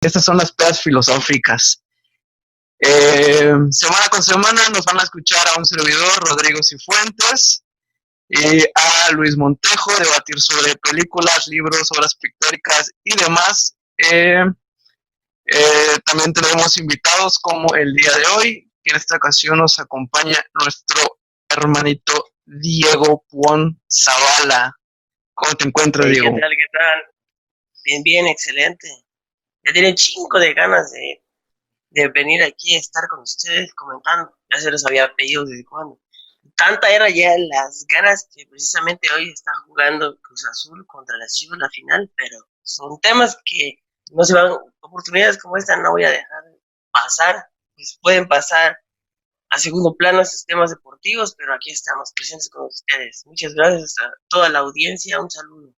Estas son las pedas filosóficas. Semana con semana nos van a escuchar a un servidor, Rodrigo Cifuentes, y a Luis Montejo debatir sobre películas, libros, obras pictóricas y demás. También tenemos invitados como el día de hoy, que en esta ocasión nos acompaña nuestro hermanito Diego Puón Zavala. ¿Cómo te encuentras, Hey, Diego? ¿qué tal? ¿Qué tal? Bien, bien, excelente. Ya tiene chingo de ganas de venir aquí a estar con ustedes comentando. Ya se los había pedido desde cuándo. Tanta era ya las ganas que precisamente hoy está jugando Cruz Azul contra las Chivas la final, pero son temas que no se van, oportunidades como esta no voy a dejar pasar, pues pueden pasar a segundo plano estos temas deportivos, pero aquí estamos presentes con ustedes. Muchas gracias a toda la audiencia, un saludo.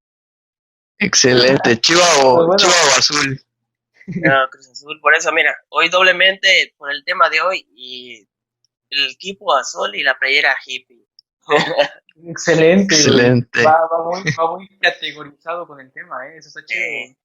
Excelente. ¿Chiva Pues Chiva bueno, o Azul? No, Cruz Azul, por eso, mira, hoy doblemente por el tema de hoy y el equipo azul y la playera hippie. excelente, güey. Excelente. Va muy categorizado con el tema, ¿eh? Eso está chido, güey. Eh,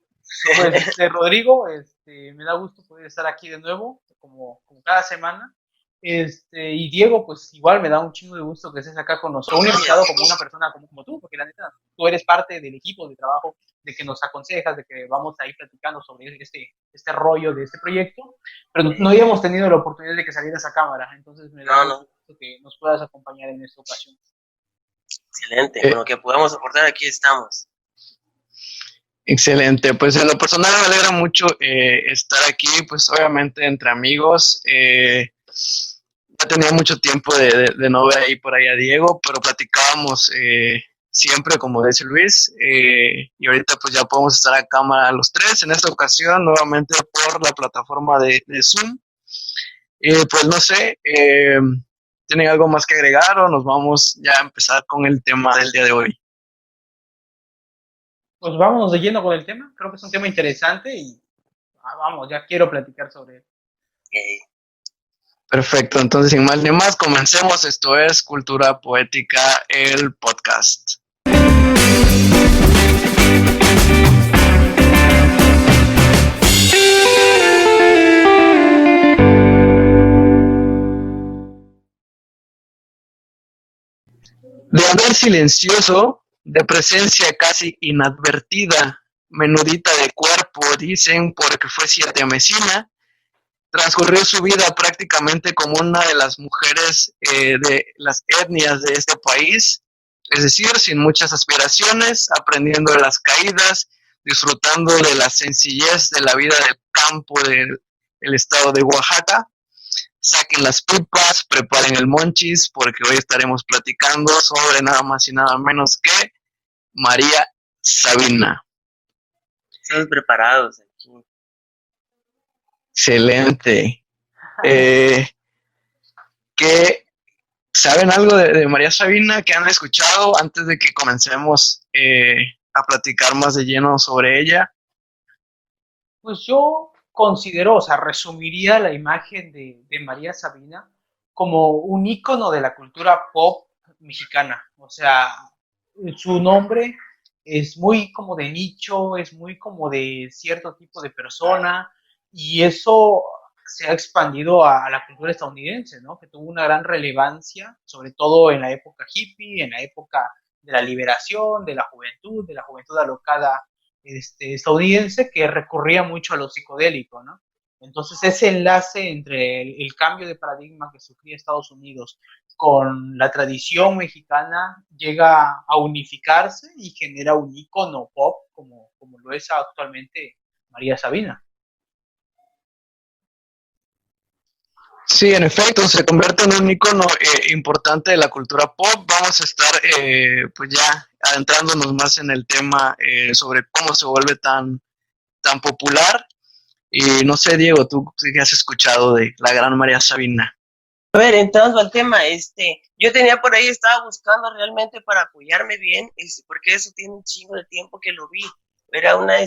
Pues, Rodrigo, me da gusto poder estar aquí de nuevo, como cada semana. Y Diego, pues igual me da un chingo de gusto que estés acá con nosotros, un invitado como una persona como tú, porque la neta, tú eres parte del equipo de trabajo, de que nos aconsejas, de que vamos a ir platicando sobre este rollo de este proyecto, pero no habíamos tenido la oportunidad de que salieras a cámara, entonces me da no, mucho no, gusto que nos puedas acompañar en esta ocasión. excelente, con Eh, lo que podamos aportar aquí estamos. Excelente. Pues en lo personal me alegra mucho estar aquí, pues obviamente entre amigos. Ya tenía mucho tiempo de no ver ahí por ahí a Diego, pero platicábamos siempre, como dice Luis, y ahorita pues ya podemos estar a cámara los tres, en esta ocasión nuevamente por la plataforma de Zoom. Pues no sé, ¿tienen algo más que agregar o nos vamos ya a empezar con el tema del día de hoy? Pues vámonos de lleno con el tema, creo que es un tema interesante y vamos, ya quiero platicar sobre él. Eh, Perfecto, entonces sin más ni más, comencemos. Esto es Cultura Poética, el podcast. De andar silencioso, de presencia casi inadvertida, menudita de cuerpo, dicen, porque fue siete mesina, transcurrió su vida prácticamente como una de las mujeres de las etnias de este país, es decir, sin muchas aspiraciones, aprendiendo de las caídas, disfrutando de la sencillez de la vida del campo del estado de Oaxaca. Saquen las pipas, preparen el monchis, porque hoy estaremos platicando sobre nada más y nada menos que María Sabina. estamos preparados aquí. Excelente. Eh, ¿Qué saben algo de María Sabina que han escuchado antes de que comencemos a platicar más de lleno sobre ella? Pues yo considero, o sea, resumiría la imagen de María Sabina como un ícono de la cultura pop mexicana. O sea, su nombre es muy como de nicho, es muy como de cierto tipo de persona, y eso se ha expandido a la cultura estadounidense, ¿no? Que tuvo una gran relevancia, sobre todo en la época hippie, en la época de la liberación, de la juventud alocada estadounidense, que recurría mucho a lo psicodélico, ¿no? Entonces ese enlace entre el cambio de paradigma que sufría Estados Unidos con la tradición mexicana llega a unificarse y genera un icono pop como lo es actualmente María Sabina. Sí, en efecto, se convierte en un icono importante de la cultura pop. Vamos a estar pues ya adentrándonos más en el tema sobre cómo se vuelve tan popular. Y no sé, Diego, tú qué has escuchado de la gran María Sabina. A ver, entrando al tema, yo tenía por ahí, estaba buscando realmente para apoyarme bien, porque eso tiene un chingo de tiempo que lo vi. Era una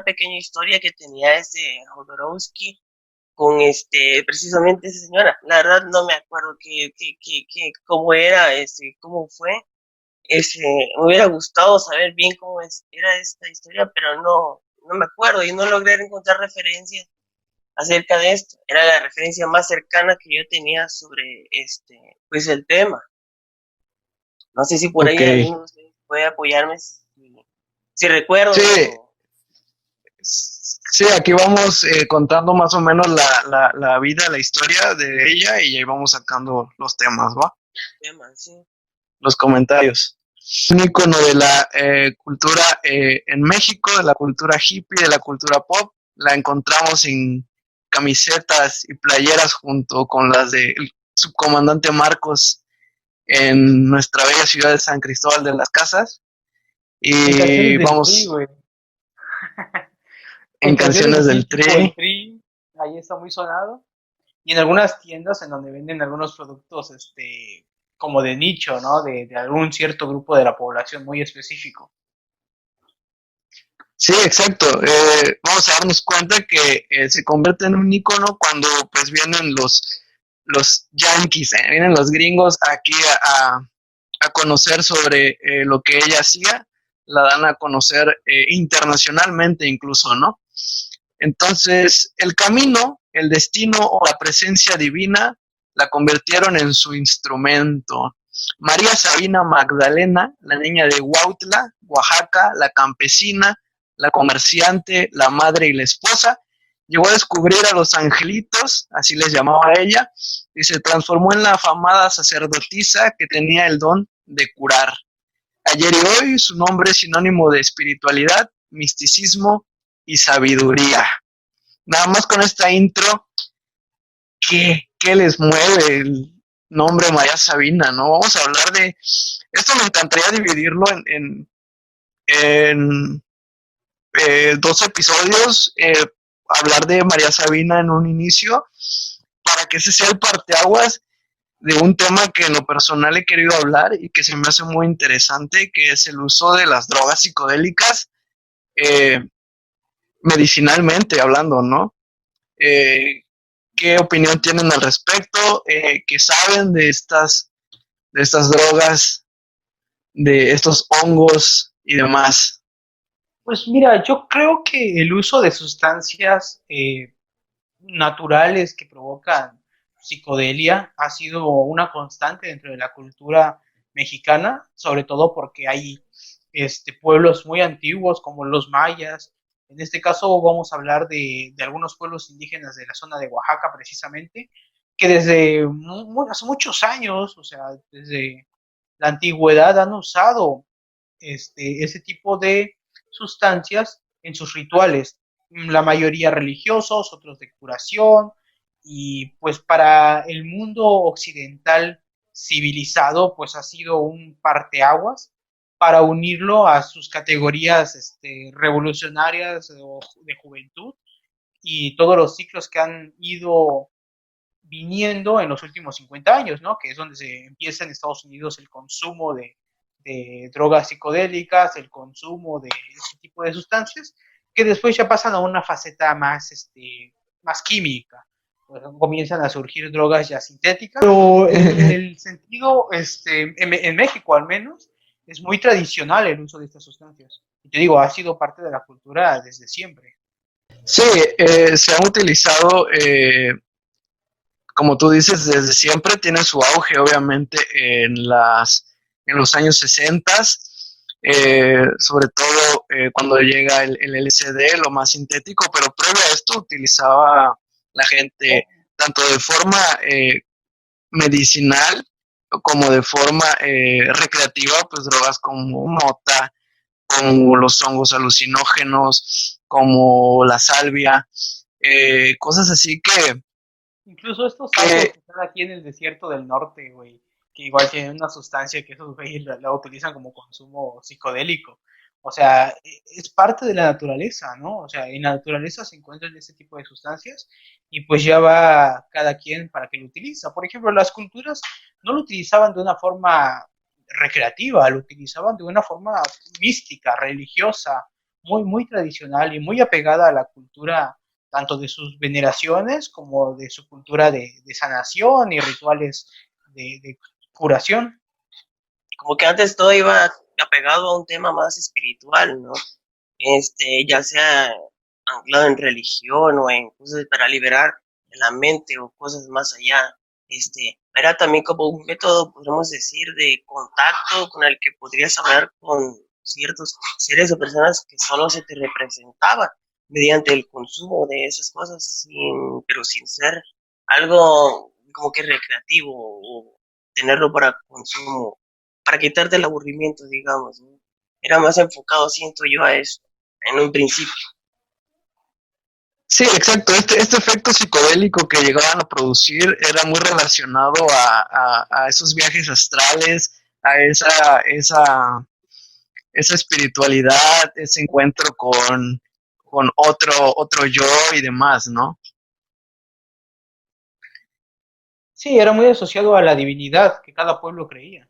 pequeña historia que tenía Jodorowsky con precisamente esa señora. La verdad no me acuerdo cómo era, cómo fue. Me hubiera gustado saber bien era esta historia, pero no, no me acuerdo y no logré encontrar referencia acerca de esto. Era la referencia más cercana que yo tenía sobre pues el tema. No sé si por Ok. ahí alguno de ustedes puede apoyarme si recuerdo Sí, o sí, aquí vamos contando más o menos la vida, la historia de ella y ahí vamos sacando los temas, ¿va? tema, sí. Los comentarios. Un icono de la cultura en México, de la cultura hippie, de la cultura pop. La encontramos en camisetas y playeras junto con las del subcomandante Marcos en nuestra bella ciudad de San Cristóbal de las Casas. En Y canciones del Tri, vamos güey. en En canciones canciones así del tipo el Tri. Tri, ahí está muy sonado. Y en algunas tiendas en donde venden algunos productos, como de nicho, ¿no? De algún cierto grupo de la población muy específico. Sí, exacto. Vamos a darnos cuenta que se convierte en un icono cuando pues vienen los yankees, vienen los gringos aquí a conocer sobre lo que ella hacía, la dan a conocer internacionalmente incluso, ¿no? Entonces, el camino, el destino o la presencia divina la convirtieron en su instrumento. María Sabina Magdalena, la niña de Huautla, Oaxaca, la campesina, la comerciante, la madre y la esposa, llegó a descubrir a los angelitos, así les llamaba ella, y se transformó en la afamada sacerdotisa que tenía el don de curar. Ayer y hoy su nombre es sinónimo de espiritualidad, misticismo y sabiduría. Nada más con esta intro, ¿qué les mueve el nombre María Sabina? ¿No? Vamos a hablar de... Esto me encantaría dividirlo en dos episodios, hablar de María Sabina en un inicio, para que ese sea el parteaguas de un tema que en lo personal he querido hablar y que se me hace muy interesante, que es el uso de las drogas psicodélicas eh, medicinalmente hablando, ¿no? Eh, ¿Qué opinión tienen al respecto? ¿Qué saben de estas drogas, de estos hongos y demás? Pues mira, yo creo que el uso de sustancias naturales que provocan psicodelia ha sido una constante dentro de la cultura mexicana, sobre todo porque hay pueblos muy antiguos como los mayas. En este caso vamos a hablar de algunos pueblos indígenas de la zona de Oaxaca precisamente, que desde hace muchos años, o sea, desde la antigüedad han usado ese tipo de sustancias en sus rituales, la mayoría religiosos, otros de curación, y pues para el mundo occidental civilizado, pues ha sido un parteaguas para unirlo a sus categorías revolucionarias o de juventud y todos los ciclos que han ido viniendo en los últimos 50 años, ¿no? Que es donde se empieza en Estados Unidos el consumo de drogas psicodélicas, el consumo de este tipo de sustancias, que después ya pasan a una faceta más, más química. Pues comienzan a surgir drogas ya sintéticas, pero el sentido, en México al menos, es muy tradicional el uso de estas sustancias. Y te digo, ha sido parte de la cultura desde siempre. Sí, se han utilizado como tú dices, desde siempre tiene su auge, obviamente, en los años 60, sobre todo cuando llega el LCD, lo más sintético, pero previo a esto utilizaba la gente tanto de forma medicinal como de forma recreativa, pues drogas como mota, como los hongos alucinógenos, como la salvia, cosas así Incluso estos sapos que que están aquí en el desierto del norte, güey, que igual tienen una sustancia que esos güeyes la utilizan como consumo psicodélico. O sea, es parte de la naturaleza, ¿no? O sea, en la naturaleza se encuentran ese tipo de sustancias y pues ya va cada quien para que lo utiliza. Por ejemplo, las culturas no lo utilizaban de una forma recreativa, lo utilizaban de una forma mística, religiosa, muy tradicional y muy apegada a la cultura tanto de sus veneraciones como de su cultura de sanación y rituales de curación. como que antes todo iba apegado a un tema más espiritual, ¿no? ya sea anclado en religión o en cosas para liberar la mente o cosas más allá. Era también como un método, podríamos decir, de contacto con el que podrías hablar con ciertos seres o personas que solo se te representaban mediante el consumo de esas cosas, pero sin ser algo como que recreativo o tenerlo para consumo, para quitarte el aburrimiento, digamos, ¿no? Era más enfocado, siento yo, a eso, en un principio. Sí, exacto. Este efecto psicodélico que llegaban a producir era muy relacionado a esos viajes astrales, a esa espiritualidad, ese encuentro con otro yo y demás, ¿no? Sí, era muy asociado a la divinidad que cada pueblo creía.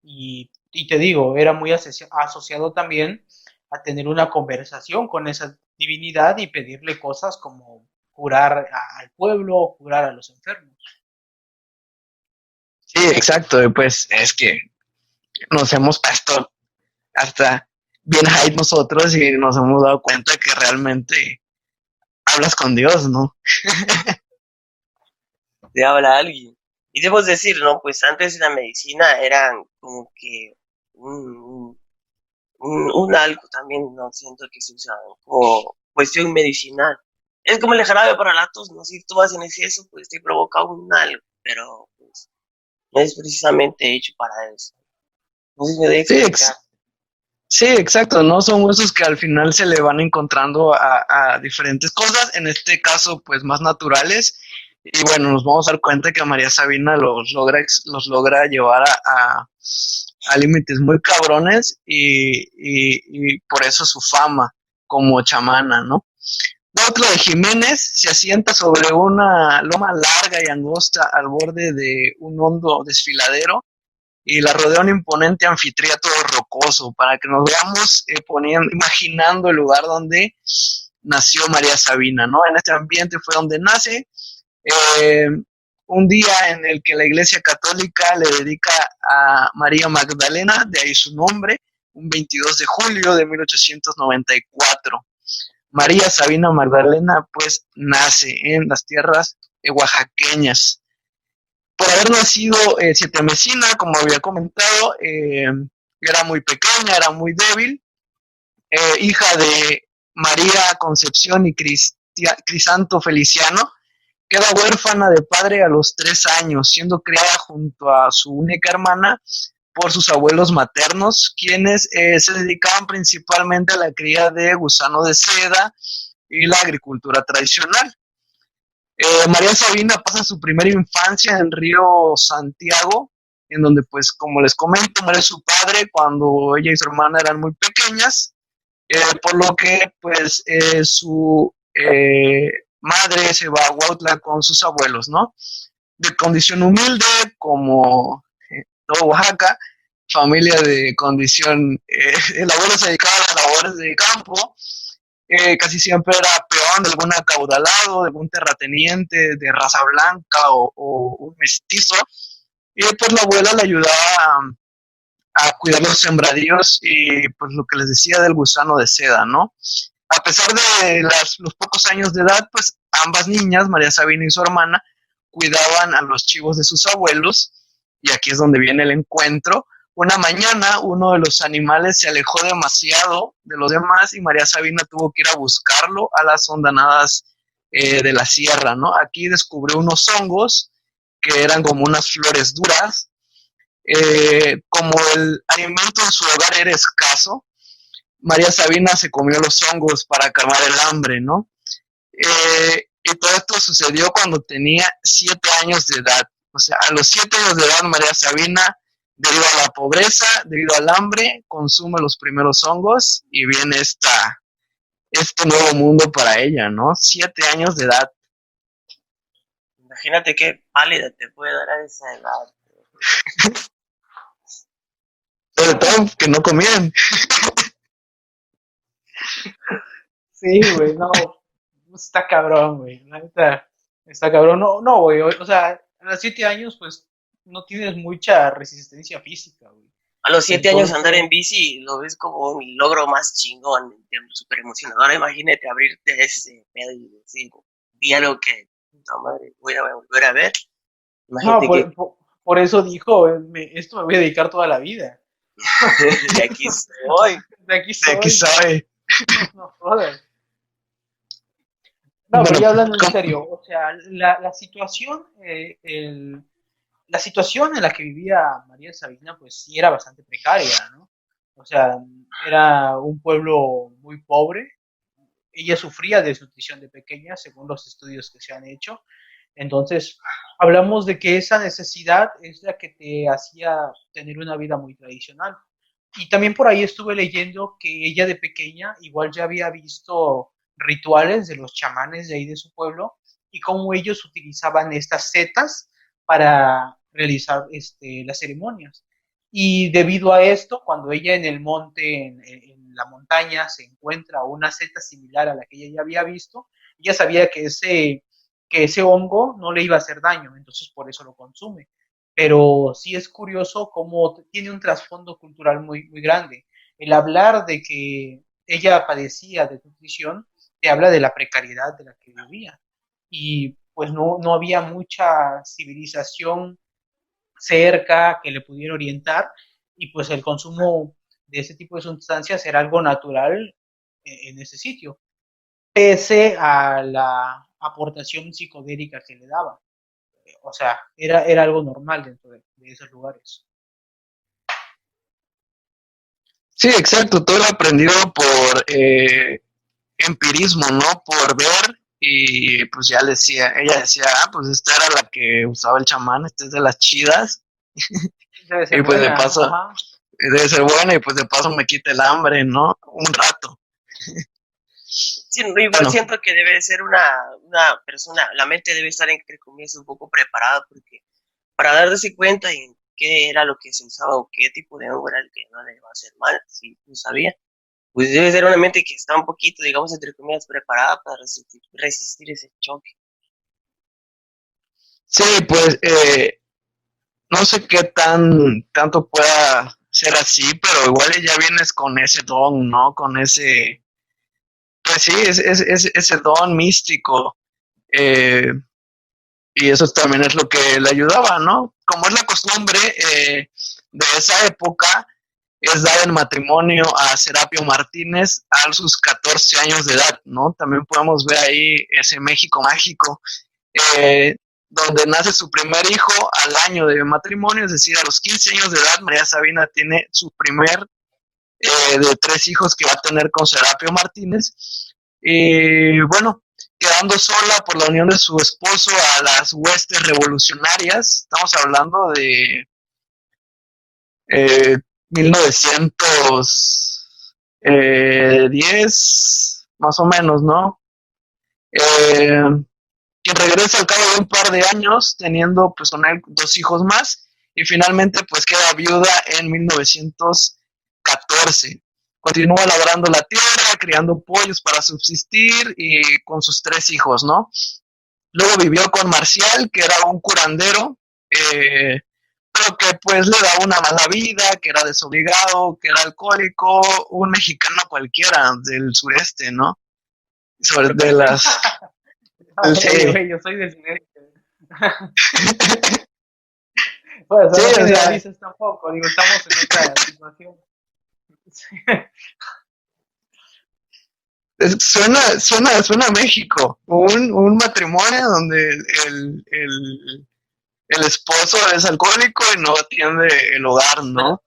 Y te digo, era muy asociado también a tener una conversación con esa divinidad y pedirle cosas como curar al pueblo, curar a los enfermos. Sí, exacto. Y pues es que nos hemos puesto hasta bien hype nosotros y nos hemos dado cuenta que realmente hablas con Dios, ¿no? Te habla alguien. Y debo decir, ¿no? Pues antes la medicina eran como que un, un algo también, ¿no? Siento que se usaba como cuestión medicinal. Es como el jarabe para la tos, ¿no? Si tú vas en exceso, pues te provoca un algo, pero pues no es precisamente hecho para eso. No sé si me debe Sí, explicar. sí, exacto, ¿no? Son huesos que al final se le van encontrando a diferentes cosas, en este caso, pues más naturales. Y bueno, nos vamos a dar cuenta que María Sabina los logra llevar a límites muy cabrones y por eso su fama como chamana, ¿no? Otro de Jiménez se asienta sobre una loma larga y angosta al borde de un hondo desfiladero y la rodea un imponente anfiteatro rocoso para que nos veamos imaginando el lugar donde nació María Sabina, ¿no? En este ambiente fue donde nace, eh, un día en el que la Iglesia Católica le dedica a María Magdalena, de ahí su nombre, un 22 de julio de 1894. María Sabina Magdalena pues nace en las tierras oaxaqueñas. Por haber nacido sietemesina, como había comentado, era muy pequeña, era muy débil, hija de María Concepción y Crisanto Feliciano, queda huérfana de padre a los 3 años, siendo criada junto a su única hermana por sus abuelos maternos, quienes se dedicaban principalmente a la cría de gusano de seda y la agricultura tradicional. María Sabina pasa su primera infancia en Río Santiago, en donde, pues, como les comento, muere su padre cuando ella y su hermana eran muy pequeñas, por lo que, pues, su madre se va a Huautla con sus abuelos, ¿no? De condición humilde, como todo Oaxaca, familia de condición, el abuelo se dedicaba a las labores de campo, casi siempre era peón de algún acaudalado, de algún terrateniente de raza blanca o un mestizo, y pues la abuela le ayudaba a cuidar los sembradíos y pues lo que les decía del gusano de seda, ¿no? A pesar de los pocos años de edad, pues ambas niñas, María Sabina y su hermana, cuidaban a los chivos de sus abuelos, y aquí es donde viene el encuentro. Una mañana uno de los animales se alejó demasiado de los demás y María Sabina tuvo que ir a buscarlo a las hondanadas de la sierra, ¿no? Aquí descubrió unos hongos que eran como unas flores duras. Como el alimento en su hogar era escaso, María Sabina se comió los hongos para calmar el hambre, ¿no? Y todo esto sucedió cuando tenía 7 años de edad. O sea, a los 7 años de edad, María Sabina, debido a la pobreza, debido al hambre, consume los primeros hongos y viene este nuevo mundo para ella, ¿no? 7 años de edad. Imagínate qué pálida te puede dar a esa edad. Sobre todo que no comían. Sí, güey, no, está cabrón, güey, la neta, está cabrón, no, no, güey, o sea, a los 7 años, pues, no tienes mucha resistencia física, güey, A los 7 años andar en Entonces, bici lo ves como un logro más chingón, súper emocionador. Imagínate abrirte a ese pedo y decir, vi algo que, puta madre, voy a volver a ver. no, Imagínate que por eso dijo, esto me voy a dedicar toda la vida. de aquí soy. De aquí De aquí soy, sabe. no jodas. No, pero Bueno, ya hablando en ¿cómo? serio, o sea, la situación, la situación en la que vivía María Sabina, pues sí era bastante precaria, ¿no? O sea, era un pueblo muy pobre. Ella sufría de desnutrición de pequeña, según los estudios que se han hecho. Entonces, hablamos de que esa necesidad es la que te hacía tener una vida muy tradicional. Y también por ahí estuve leyendo que ella de pequeña igual ya había visto rituales de los chamanes de ahí de su pueblo y cómo ellos utilizaban estas setas para realizar las ceremonias. Y debido a esto, cuando ella en el monte, en la montaña, se encuentra una seta similar a la que ella ya había visto, ella sabía que ese hongo no le iba a hacer daño, entonces por eso lo consume. Pero sí es curioso cómo tiene un trasfondo cultural muy, muy grande. El hablar de que ella padecía de nutrición te habla de la precariedad de la que vivía. Y pues no había mucha civilización cerca que le pudiera orientar y pues el consumo de ese tipo de sustancias era algo natural en ese sitio, pese a la aportación psicodélica que le daba. O sea, era algo normal dentro de esos lugares. Sí, exacto, todo lo aprendido por empirismo, ¿no? Por ver y pues ya decía, ella decía, ah, pues esta era la que usaba el chamán, esta es de las chidas Debe ser y pues de buena, paso ajá. debe ser buena y pues de paso me quita el hambre, ¿no? Un rato. Sí, igual Bueno, siento que debe ser una persona, la mente debe estar entre comillas un poco preparada porque para darse cuenta en qué era lo que se usaba o qué tipo de hongo era el que no le iba a hacer mal, si no sabía, pues debe ser una mente que está un poquito, digamos, entre comillas, preparada para resistir ese choque. sí, pues no sé qué tanto pueda ser así, pero igual ya vienes con ese don, ¿no? Con ese, pues sí, ese don místico. Eh, y eso también es lo que le ayudaba, ¿no? Como es la costumbre de esa época, es dar en matrimonio a Serapio Martínez a sus 14 años de edad, ¿no? También podemos ver ahí ese México mágico, eh, donde nace su primer hijo al año de matrimonio, es decir, a los 15 años de edad, María Sabina tiene su primer de 3 hijos que va a tener con Serapio Martínez. Y bueno, quedando sola por la unión de su esposo a las huestes revolucionarias, estamos hablando de 1910, más o menos, ¿no? Eh, quien regresa al cabo de un par de años, teniendo pues con él 2 hijos más, y finalmente pues queda viuda en 1914. Continúa labrando la tierra, criando pollos para subsistir y con sus 3 hijos, ¿no? Luego vivió con Marcial, que era un curandero, pero que pues le daba una mala vida, que era desobligado, que era alcohólico, un mexicano cualquiera del sureste, ¿no? Sobre de las... Oye, Sí, güey, yo soy del sureste. Pues, sí, no o sea, generalices tampoco, digo, estamos en otra situación. Sí. suena a México, un matrimonio donde el esposo es alcohólico y no atiende el hogar, Suena, ¿no?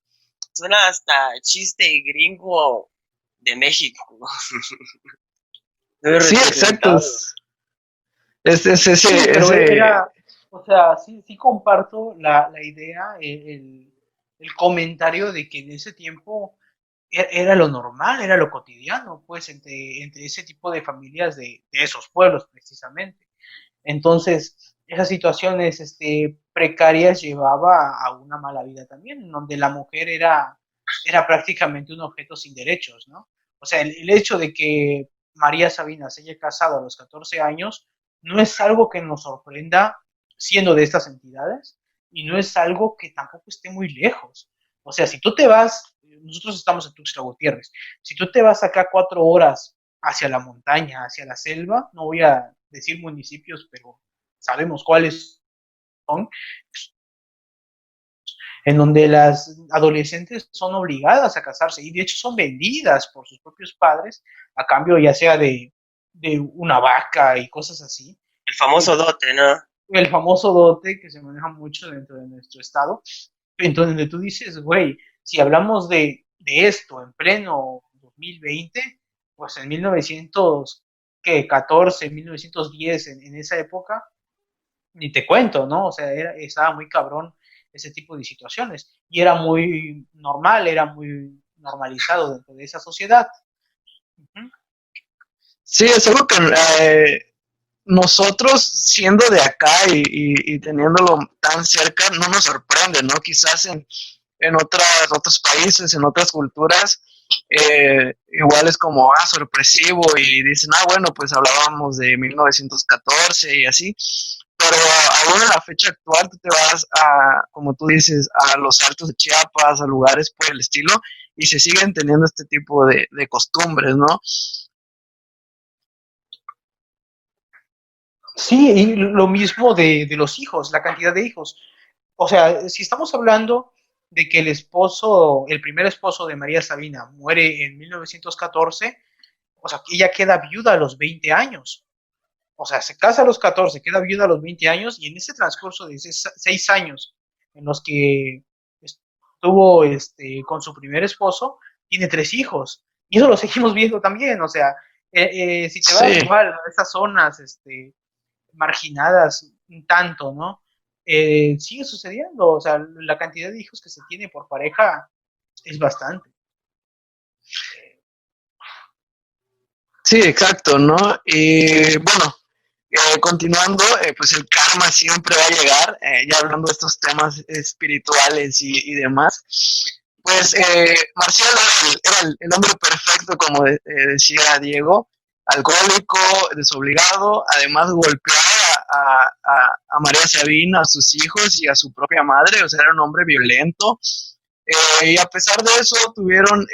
suena hasta chiste gringo de México. Muy Sí, exacto. representado. Es Sí, pero ese, era, o sea, sí comparto la idea, el comentario de que en ese tiempo era lo normal, era lo cotidiano, pues, entre ese tipo de familias de esos pueblos, precisamente. Entonces, esas situaciones precarias llevaba a una mala vida también, donde la mujer era prácticamente un objeto sin derechos, ¿no? O sea, el hecho de que María Sabina se haya casado a los 14 años no es algo que nos sorprenda siendo de estas entidades y no es algo que tampoco esté muy lejos. O sea, si tú te vas, nosotros estamos en Tuxtla Gutiérrez, si tú te vas acá 4 horas hacia la montaña, hacia la selva, no voy a decir municipios, pero sabemos cuáles son, en donde las adolescentes son obligadas a casarse y de hecho son vendidas por sus propios padres a cambio ya sea de una vaca y cosas así. El famoso dote, ¿no? El famoso dote que se maneja mucho dentro de nuestro estado. Entonces, donde tú dices, güey, si hablamos de esto en pleno 2020, pues en 1914, 1910, en esa época, ni te cuento, ¿no? O sea, estaba muy cabrón ese tipo de situaciones y era muy normal, era muy normalizado dentro de esa sociedad. Uh-huh. Sí, es algo que nosotros siendo de acá y teniéndolo tan cerca no nos sorprende, ¿no? Quizás en otros países, en otras culturas, igual es como, sorpresivo y dicen, bueno, pues hablábamos de 1914 y así, pero aún en la fecha actual tú te vas como tú dices, a los Altos de Chiapas, a lugares por el estilo, y se siguen teniendo este tipo de costumbres, ¿no? Sí, y lo mismo de los hijos, la cantidad de hijos. O sea, si estamos hablando de que el primer esposo de María Sabina muere en 1914, o sea, ella queda viuda a los 20 años. O sea, se casa a los 14, queda viuda a los 20 años y en ese transcurso de 6 años en los que estuvo con su primer esposo, tiene 3 hijos. Y eso lo seguimos viendo también, o sea, si te vas igual a esas zonas marginadas un tanto, ¿no? Sigue sucediendo, o sea, la cantidad de hijos que se tiene por pareja es bastante. Sí, exacto, ¿no? Y bueno, continuando, pues el karma siempre va a llegar, ya hablando de estos temas espirituales y demás. Pues Marcial era el hombre perfecto, como decía Diego, alcohólico, desobligado, además golpeaba a María Sabina, a sus hijos y a su propia madre, o sea, era un hombre violento. Y a pesar de eso, tuvieron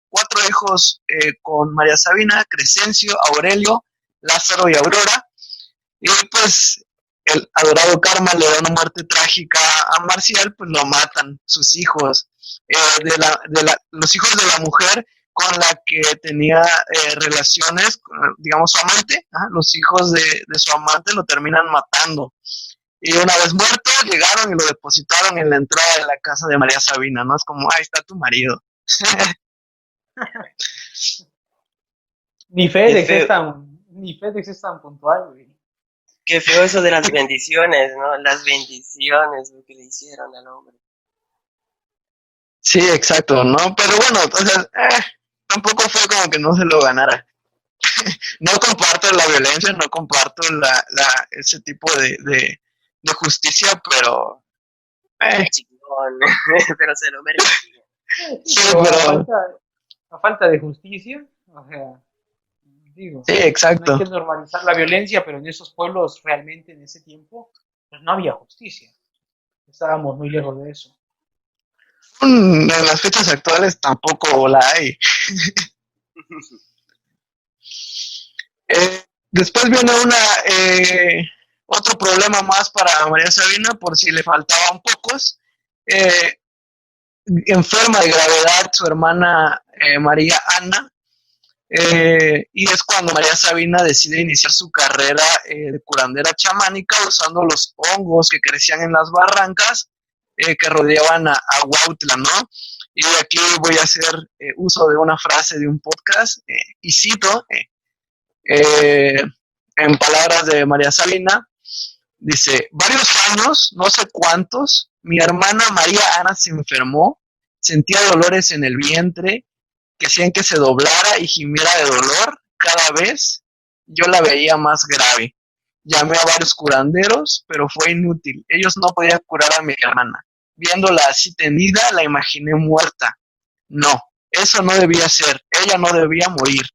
4 hijos con María Sabina: Crescencio, Aurelio, Lázaro y Aurora. Y pues el adorado karma le da una muerte trágica a Marcial, pues lo matan sus hijos. Los hijos de la mujer con la que tenía relaciones, digamos su amante, los hijos de su amante lo terminan matando. Y una vez muerto, llegaron y lo depositaron en la entrada de la casa de María Sabina, ¿no? Es como, ahí está tu marido. Ni FedEx es tan puntual, güey. Qué feo eso de las bendiciones, ¿no? Las bendiciones, lo que le hicieron al hombre. Sí, exacto, ¿no? Pero bueno, entonces, tampoco fue como que no se lo ganara. No comparto la violencia, no comparto ese tipo de justicia, pero... Chingón, pero se lo merecía. Sí, pero a falta de justicia, o sea, digo, sí, exacto. No hay que normalizar la violencia, pero en esos pueblos realmente en ese tiempo pues no había justicia. Estábamos muy lejos de eso. En las fechas actuales tampoco la hay. Después viene otro problema más para María Sabina, por si le faltaban pocos. Enferma de gravedad su hermana María Ana, y es cuando María Sabina decide iniciar su carrera de curandera chamánica usando los hongos que crecían en las barrancas que rodeaban a Huautla, ¿no? Y aquí voy a hacer uso de una frase de un podcast, y cito, en palabras de María Sabina, dice: varios años, no sé cuántos, mi hermana María Ana se enfermó, sentía dolores en el vientre que hacían que se doblara y gimiera de dolor cada vez. Yo la veía más grave. Llamé a varios curanderos, pero fue inútil. Ellos no podían curar a mi hermana. Viéndola así tendida, la imaginé muerta. No, eso no debía ser. Ella no debía morir.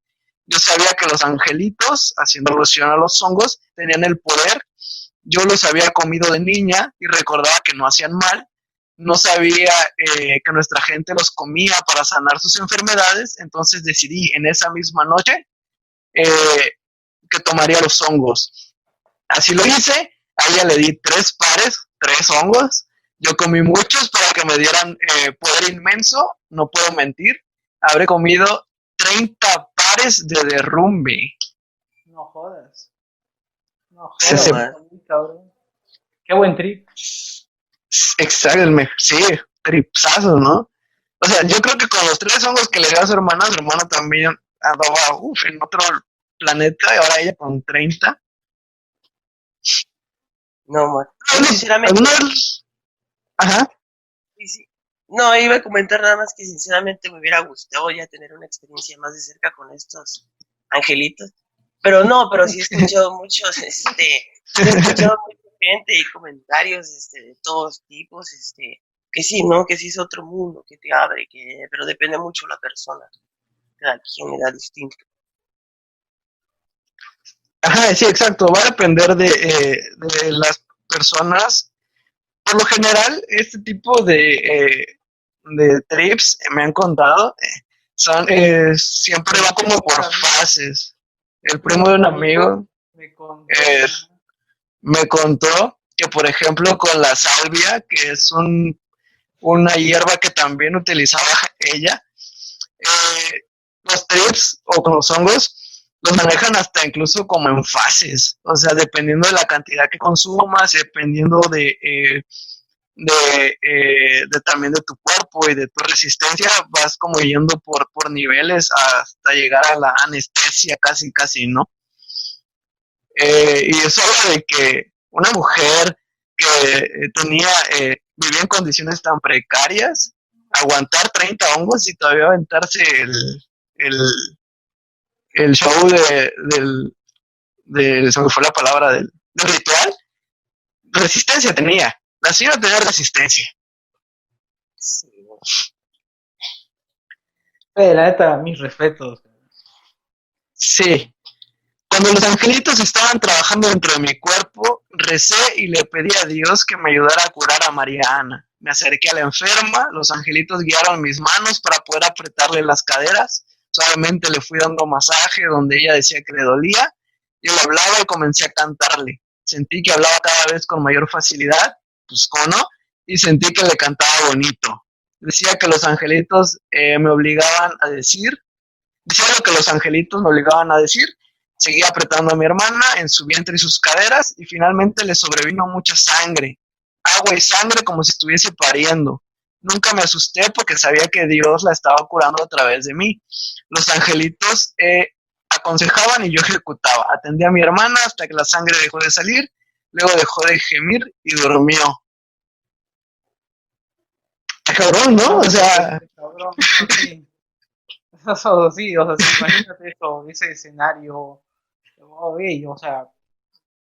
Yo sabía que los angelitos, haciendo alusión a los hongos, tenían el poder. Yo los había comido de niña y recordaba que no hacían mal. no sabía que nuestra gente los comía para sanar sus enfermedades, entonces decidí en esa misma noche que tomaría los hongos. Así lo hice, a ella le di 3 hongos, yo comí muchos para que me dieran poder inmenso, no puedo mentir, habré comido 30 pares de derrumbe. No jodas. No Sí, jodas, sí. está muy cabrón. Qué buen trip. Exacto, sí, tripsazo, ¿no? O sea, yo creo que con los 3 hongos que le dio a su hermano también andaba, en otro planeta, y ahora ella con 30. No, man. Yo sinceramente, Ajá. sí. No, iba a comentar nada más que sinceramente me hubiera gustado ya tener una experiencia más de cerca con estos angelitos. Pero sí he escuchado muchos, he escuchado mucha gente y comentarios, de todos tipos, que sí, ¿no? Que sí es otro mundo, que te abre, pero depende mucho de la persona. Cada quien le da distinto. Ajá, sí, exacto. Va a depender de las personas. Por lo general, este tipo de trips me han contado, siempre va como por fases. El primo de un amigo me contó que, por ejemplo, con la salvia, que es una hierba que también utilizaba ella, los trips o con los hongos los manejan hasta incluso como en fases, o sea, dependiendo de la cantidad que consumas, dependiendo de también de tu cuerpo y de tu resistencia, vas como yendo por niveles hasta llegar a la anestesia casi, ¿no? Y eso habla de que una mujer que vivía en condiciones tan precarias, aguantar 30 hongos y todavía aventarse el, el show se me fue la palabra, del ritual, resistencia tenía. La señora tenía resistencia. Sí. La neta, mis respetos. Sí. Cuando los angelitos estaban trabajando dentro de mi cuerpo, recé y le pedí a Dios que me ayudara a curar a María Ana. Me acerqué a la enferma, los angelitos guiaron mis manos para poder apretarle las caderas. Suavemente le fui dando masaje donde ella decía que le dolía. Yo le hablaba y comencé a cantarle. Sentí que hablaba cada vez con mayor facilidad, pues cono, y sentí que le cantaba bonito. Decía que los angelitos me obligaban a decir, decía lo que los angelitos me obligaban a decir. Seguía apretando a mi hermana en su vientre y sus caderas y finalmente le sobrevino mucha sangre, agua y sangre como si estuviese pariendo. Nunca me asusté porque sabía que Dios la estaba curando a través de mí. Los angelitos aconsejaban y yo ejecutaba. Atendí a mi hermana hasta que la sangre dejó de salir, luego dejó de gemir y durmió. Cabrón, ¿no? O sea... Cabrón, no, sí. Eso sí, o sea, imagínate eso, ese escenario. Okay, o sea,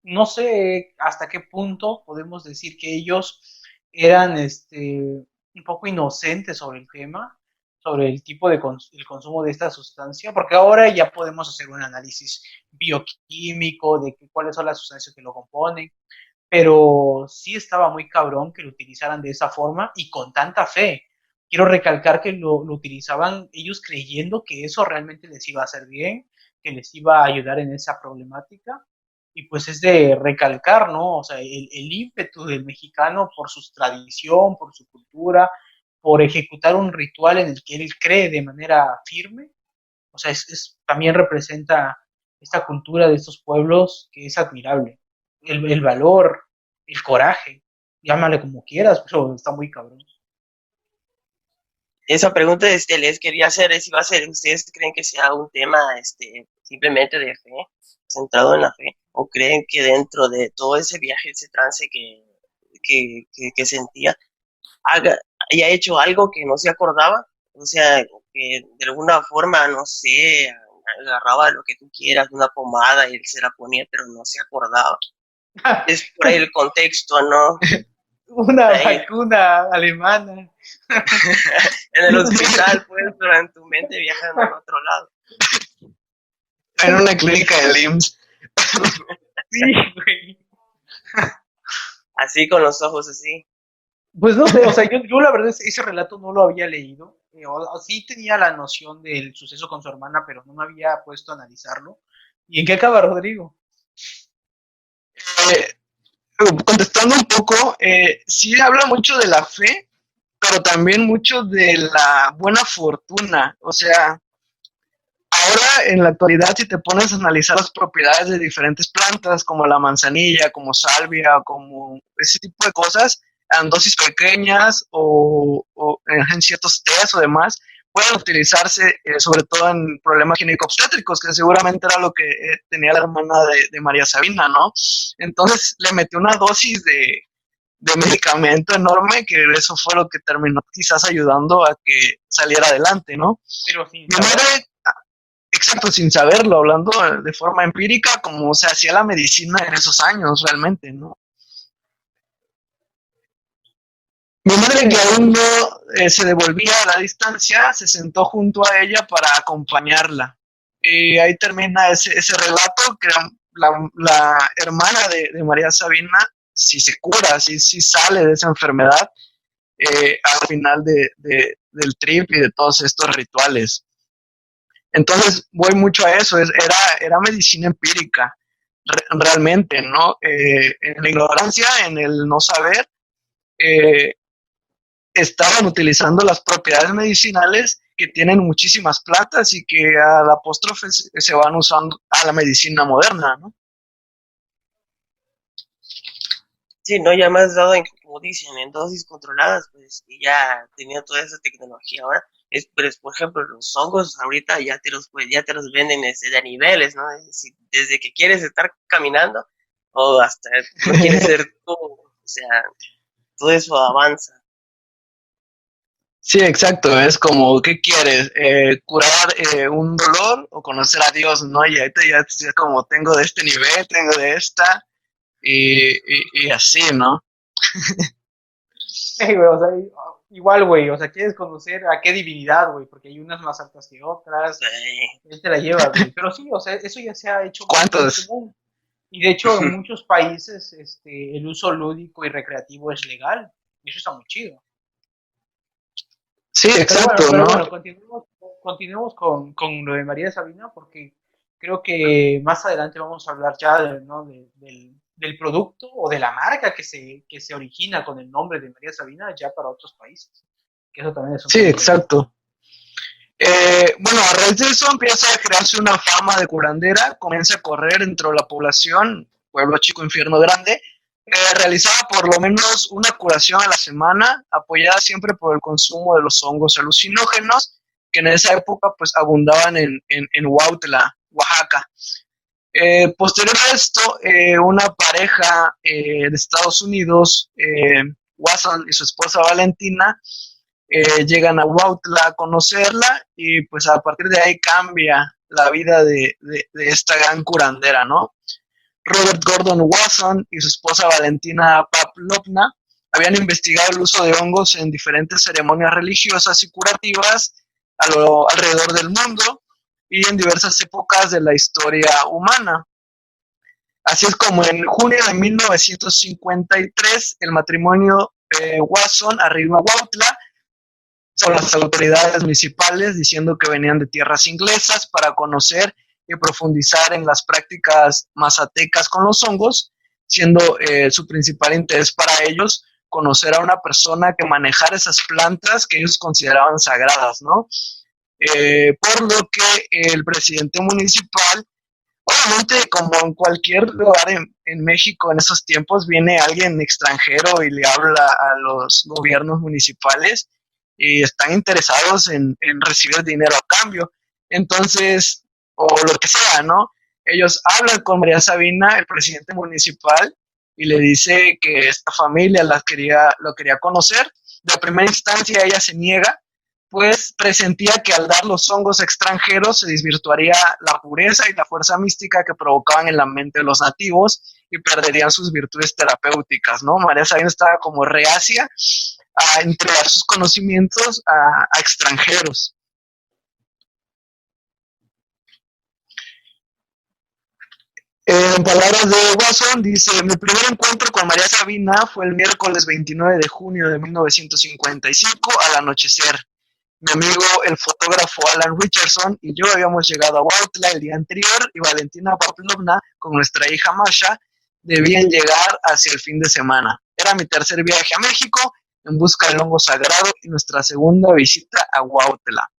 no sé hasta qué punto podemos decir que ellos eran un poco inocentes sobre el tema, sobre el tipo de el consumo de esta sustancia, porque ahora ya podemos hacer un análisis bioquímico de cuáles son las sustancias que lo componen, pero sí estaba muy cabrón que lo utilizaran de esa forma y con tanta fe. Quiero recalcar que lo utilizaban ellos creyendo que eso realmente les iba a hacer bien, que les iba a ayudar en esa problemática. Y pues es de recalcar, ¿no? O sea, el ímpetu del mexicano por su tradición, por su cultura, por ejecutar un ritual en el que él cree de manera firme. O sea, también representa esta cultura de estos pueblos que es admirable. El valor, el coraje, llámale como quieras, pero está muy cabrón. Esa pregunta les quería hacer es si va a ser, ¿ustedes creen que sea un tema simplemente de fe, centrado en la fe, o creen que dentro de todo ese viaje, ese trance que sentía, haya hecho algo que no se acordaba? O sea, que de alguna forma, no sé, agarraba lo que tú quieras, una pomada y él se la ponía, pero no se acordaba. Es por ahí el contexto, ¿no? Una vacuna alemana. En el hospital, pues, pero en tu mente viajando a otro lado. En una clínica de IMSS. Sí, güey. Así con los ojos así. Pues no sé, o sea, yo la verdad ese relato no lo había leído. O sí tenía la noción del suceso con su hermana, pero no me había puesto a analizarlo. ¿Y en qué acaba Rodrigo? Eh, Contestando un poco, sí habla mucho de la fe, pero también mucho de la buena fortuna. O sea, ahora en la actualidad, si te pones a analizar las propiedades de diferentes plantas, como la manzanilla, como salvia, como ese tipo de cosas, en dosis pequeñas o en ciertos tés o demás, pueden utilizarse sobre todo en problemas gineco-obstétricos, que seguramente era lo que tenía la hermana de María Sabina, ¿no? Entonces le metió una dosis de medicamento enorme, que eso fue lo que terminó quizás ayudando a que saliera adelante, ¿no? Pero sin Mi saber. madre, exacto, sin saberlo, hablando de forma empírica, como se hacía la medicina en esos años realmente, ¿no? Mi Sí, madre, que aún no se devolvía a la distancia, se sentó junto a ella para acompañarla. Y ahí termina ese relato, que la hermana de María Sabina, si se cura, si sale de esa enfermedad, al final del trip y de todos estos rituales. Entonces voy mucho a eso, era medicina empírica, realmente, ¿no? En la ignorancia, en el no saber, eh, estaban utilizando las propiedades medicinales que tienen muchísimas plantas y que al apóstrofe se van usando a la medicina moderna, ¿no? Sí, no, ya más dado en, como dicen, en dosis controladas, pues, y ya tenía toda esa tecnología ahora. Pues, por ejemplo, los hongos ahorita ya ya te los venden de a niveles, ¿no? Desde que quieres estar caminando o hasta no quieres ser tú, o sea, todo eso avanza. Sí, exacto, es como, ¿qué quieres? ¿Curar un dolor o conocer a Dios, no? Y ahorita ya como tengo de este nivel, tengo de esta, y así, ¿no? Güey, o sea, igual, güey, o sea, quieres conocer a qué divinidad, güey, porque hay unas más altas que otras, Eh, él te la lleva, güey. Pero sí, o sea, eso ya se ha hecho muy, muy ¿Cuántos? común. Y de hecho, en muchos países, el uso lúdico y recreativo es legal. Y eso está muy chido. Sí, exacto, Pero ¿no? bueno, continuemos con lo de María Sabina, porque creo que más adelante vamos a hablar ya ¿no? del producto o de la marca que se origina con el nombre de María Sabina ya para otros países. Que eso también es un Sí, tema interesante. exacto. Bueno, a raíz de eso empieza a crearse una fama de curandera, comienza a correr dentro de la población, pueblo chico, infierno grande, realizaba por lo menos una curación a la semana, apoyada siempre por el consumo de los hongos alucinógenos, que en esa época pues abundaban en Huautla, Oaxaca. Posterior a esto, una pareja de Estados Unidos, Watson y su esposa Valentina, llegan a Huautla a conocerla y pues a partir de ahí cambia la vida de esta gran curandera, ¿no? Robert Gordon Wasson y su esposa Valentina Pavlovna habían investigado el uso de hongos en diferentes ceremonias religiosas y curativas alrededor del mundo y en diversas épocas de la historia humana. Así es como en junio de 1953 el matrimonio Wasson arriba a Huautla son las autoridades municipales diciendo que venían de tierras inglesas para conocer y profundizar en las prácticas mazatecas con los hongos, siendo su principal interés para ellos conocer a una persona que manejara esas plantas que ellos consideraban sagradas, ¿no? Por lo que el presidente municipal, obviamente como en cualquier lugar en México en esos tiempos, viene alguien extranjero y le habla a los gobiernos municipales y están interesados en recibir dinero a cambio. Entonces, o lo que sea, ¿no? Ellos hablan con María Sabina, el presidente municipal, y le dice que esta familia lo quería conocer. De primera instancia ella se niega, pues presentía que al dar los hongos extranjeros se desvirtuaría la pureza y la fuerza mística que provocaban en la mente de los nativos y perderían sus virtudes terapéuticas, ¿no? María Sabina estaba como reacia a entregar sus conocimientos a extranjeros. En palabras de Watson, dice: mi primer encuentro con María Sabina fue el miércoles 29 de junio de 1955 al anochecer. Mi amigo, el fotógrafo Alan Richardson, y yo habíamos llegado a Huautla el día anterior, y Valentina Pavlovna, con nuestra hija Masha, debían llegar hacia el fin de semana. Era mi tercer viaje a México en busca del hongo sagrado y nuestra segunda visita a Huautla.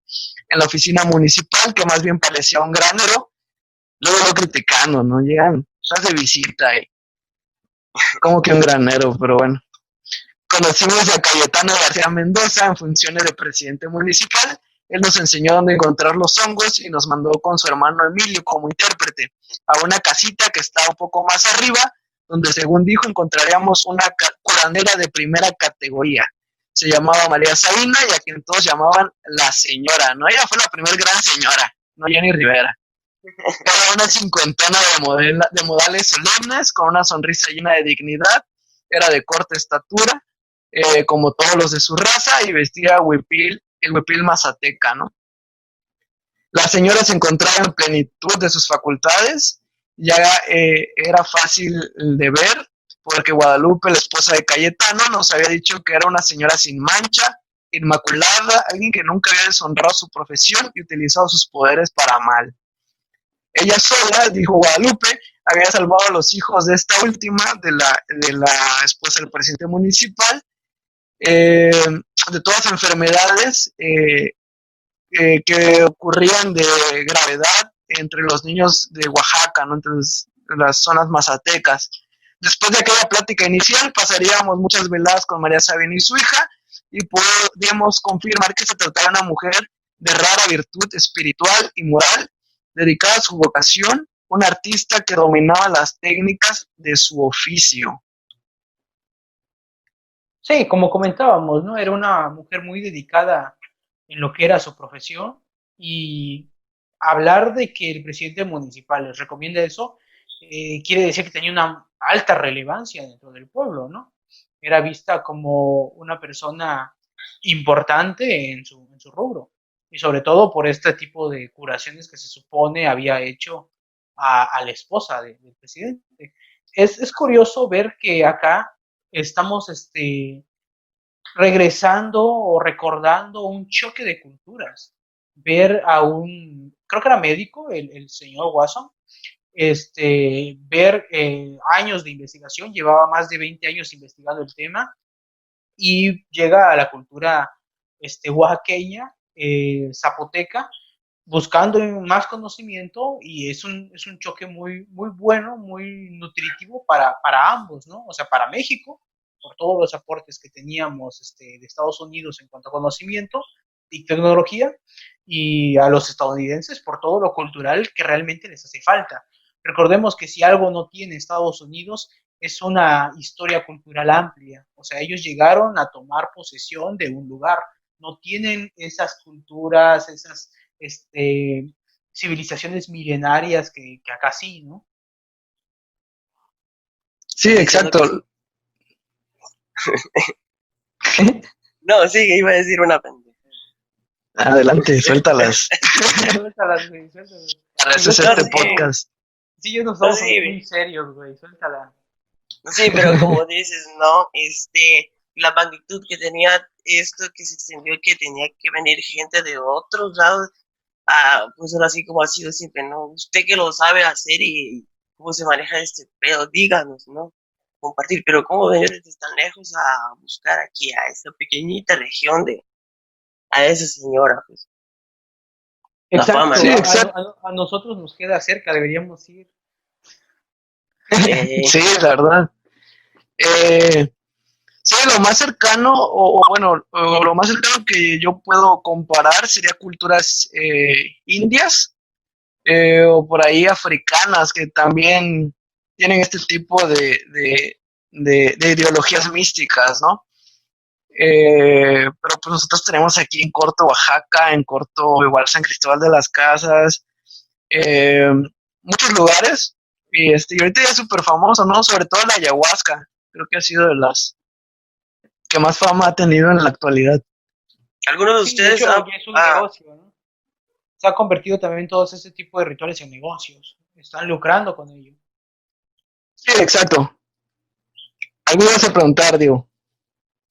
En la oficina municipal, que más bien parecía un granero, luego criticando, ¿no? Llegan, estás de visita, como que un granero, pero bueno. Conocimos a Cayetano García Mendoza en funciones de presidente municipal. Él nos enseñó dónde encontrar los hongos y nos mandó con su hermano Emilio como intérprete a una casita que estaba un poco más arriba, donde según dijo encontraríamos una curandera de primera categoría. Se llamaba María Sabina y a quien todos llamaban la señora, ¿no? Ella fue la primera gran señora, no Jenny Rivera. Era una cincuentona de modales solemnes, con una sonrisa llena de dignidad. Era de corta estatura, como todos los de su raza, y vestía el huipil mazateca, ¿no? La señora se encontraba en plenitud de sus facultades, ya era fácil de ver, porque Guadalupe, la esposa de Cayetano, nos había dicho que era una señora sin mancha, inmaculada, alguien que nunca había deshonrado su profesión y utilizado sus poderes para mal. Ella sola, dijo Guadalupe, había salvado a los hijos de esta última, de la esposa del presidente municipal, de todas enfermedades que ocurrían de gravedad entre los niños de Oaxaca, ¿no? Entre las zonas mazatecas. Después de aquella plática inicial, pasaríamos muchas veladas con María Sabina y su hija, y podíamos confirmar que se trataba de una mujer de rara virtud espiritual y moral, dedicada a su vocación, una artista que dominaba las técnicas de su oficio. Sí, como comentábamos, ¿no? Era una mujer muy dedicada en lo que era su profesión, y hablar de que el presidente municipal les recomienda eso, quiere decir que tenía una alta relevancia dentro del pueblo, ¿no? Era vista como una persona importante en su rubro, y sobre todo por este tipo de curaciones que se supone había hecho a la esposa del presidente. Es curioso ver que acá estamos regresando o recordando un choque de culturas. Ver a un, creo que era médico, el señor Watson, ver años de investigación, llevaba más de 20 años investigando el tema, y llega a la cultura oaxaqueña, zapoteca, buscando más conocimiento, y es un choque muy, muy bueno, muy nutritivo para ambos, ¿no? O sea, para México, por todos los aportes que teníamos de Estados Unidos en cuanto a conocimiento y tecnología, y a los estadounidenses por todo lo cultural que realmente les hace falta. Recordemos que si algo no tiene Estados Unidos es una historia cultural amplia, o sea, ellos llegaron a tomar posesión de un lugar, no tienen esas culturas, esas civilizaciones milenarias que acá sí, ¿no? Sí, exacto. No, sí, iba a decir una pendeja. Adelante, suéltalas. Suéltalas, güey, suéltalas. Para eso es este podcast. Sí, yo no somos muy serios, güey, suéltala. Sí, pero como dices, ¿no? La magnitud que tenía esto, que se extendió, que tenía que venir gente de otros lados, pues ahora sí como ha sido siempre, ¿no? Usted que lo sabe hacer y cómo se maneja este pedo, díganos, ¿no? Compartir, pero cómo venir desde tan lejos a buscar aquí a esta pequeñita región a esa señora, pues. Exacto, La fama, sí, ¿no? exacto. A nosotros nos queda cerca, deberíamos ir. Sí, la verdad. Sí, lo más cercano, lo más cercano que yo puedo comparar sería culturas indias, o por ahí africanas, que también tienen este tipo de ideologías místicas, ¿no? Pero pues nosotros tenemos aquí en corto Oaxaca, en corto igual San Cristóbal de las Casas, eh, muchos lugares, y ahorita ya es súper famoso, ¿no? Sobre todo la ayahuasca, creo que ha sido de las que más fama ha tenido en la actualidad. ¿Alguno de ustedes de hecho, es un negocio, ¿no? Se ha convertido también todo ese tipo de rituales en negocios. Están lucrando con ello. Sí, exacto. Algo ibas a preguntar, Diego.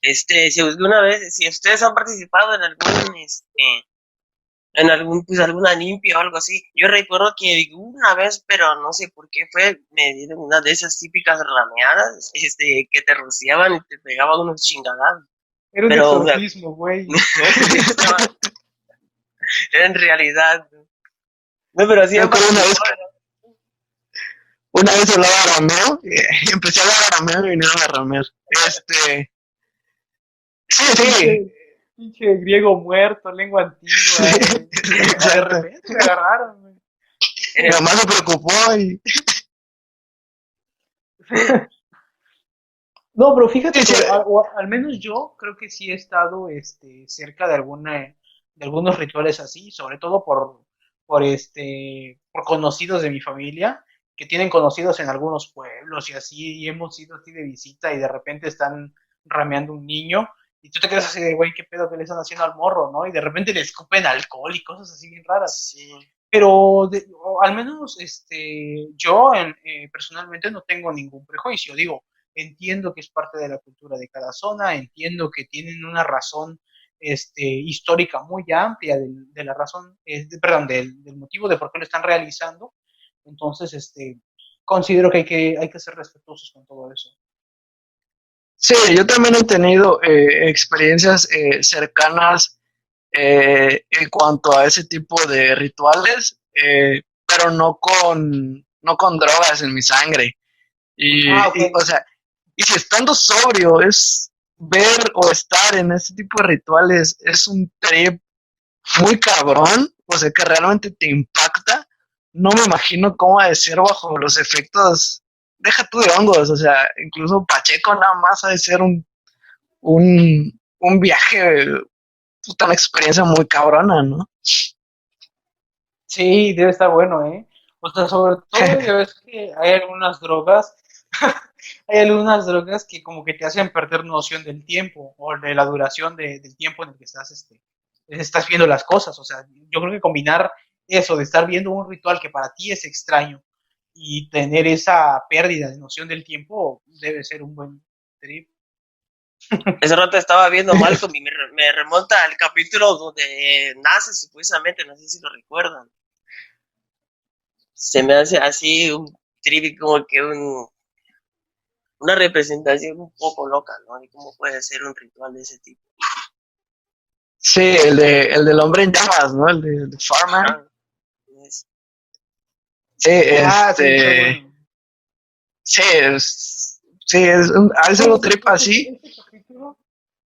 Si alguna vez, si ustedes han participado en algún, pues alguna limpia o algo así. Yo recuerdo que una vez, pero no sé por qué fue, me dieron una de esas típicas rameadas, que te rociaban y te pegaban unos chingadazos. Era un Pero exorcismo, güey. era en realidad. No, pero sí Me han acuerdo participado. una vez hablaba arameo, empecé a hablar arameo y vinieron a ramear. Sí, sí. Pinche griego muerto, lengua antigua. Sí, De exacto. repente me agarraron, güey. Mi mamá se preocupó y... No, pero fíjate Sí, que sí, al menos yo creo que sí he estado cerca de algunos rituales así, sobre todo por conocidos de mi familia, que tienen conocidos en algunos pueblos y así, y hemos ido así de visita y de repente están rameando un niño, y tú te quedas así de, güey, qué pedo que le están haciendo al morro, ¿no? Y de repente le escupen alcohol y cosas así bien raras. Sí. Pero al menos yo personalmente no tengo ningún prejuicio. Digo, entiendo que es parte de la cultura de cada zona, entiendo que tienen una razón histórica muy amplia de la razón, perdón, del motivo de por qué lo están realizando. Entonces, considero que hay que ser respetuosos con todo eso. sí, yo también he tenido experiencias cercanas en cuanto a ese tipo de rituales, pero no con drogas en mi sangre. Ah, ok. O sea, y si estando sobrio es ver o estar en ese tipo de rituales, es un trip muy cabrón, o sea, que realmente te impacta. No me imagino cómo ha de ser bajo los efectos, deja tú de hongos, o sea, incluso Pacheco nada más ha de ser un viaje, una experiencia muy cabrona, ¿no? Sí, debe estar bueno, ¿eh? O sea, sobre todo ya ves que hay algunas drogas que como que te hacen perder noción del tiempo o de la duración del tiempo en el que estás viendo las cosas. O sea, yo creo que combinar eso de estar viendo un ritual que para ti es extraño y tener esa pérdida de noción del tiempo debe ser un buen trip. Ese rato estaba viendo Malcolm y me remonta al capítulo donde nace supuestamente, no sé si lo recuerdan. Se me hace así un trip como que una representación un poco loca, ¿no? De cómo puede ser un ritual de ese tipo. Sí, el del hombre en llamas, ¿no? El de Farman. Ajá. Sí, Ah, sí, está bueno. es algo trip así.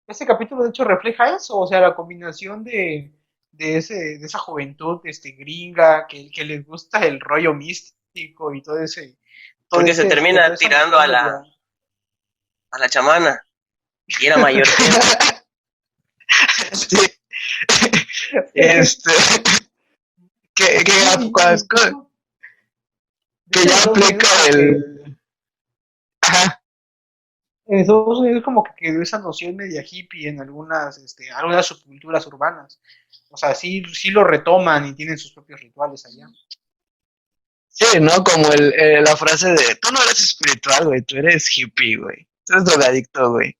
Ese capítulo de hecho refleja eso, o sea, la combinación de esa juventud gringa que les gusta el rollo místico y Porque se toda termina esa tirando noción a de la... la chamana y era mayor que él. Sí. Este, que, que, No, que es en ya Estados aplica Unidos como que el... Ajá. en Estados Unidos como que quedó esa noción media hippie en algunas subculturas urbanas. O sea, sí lo retoman y tienen sus propios rituales allá. Sí, ¿no? Como la frase de, tú no eres espiritual, güey, tú eres hippie, güey. Tú eres drogadicto, güey.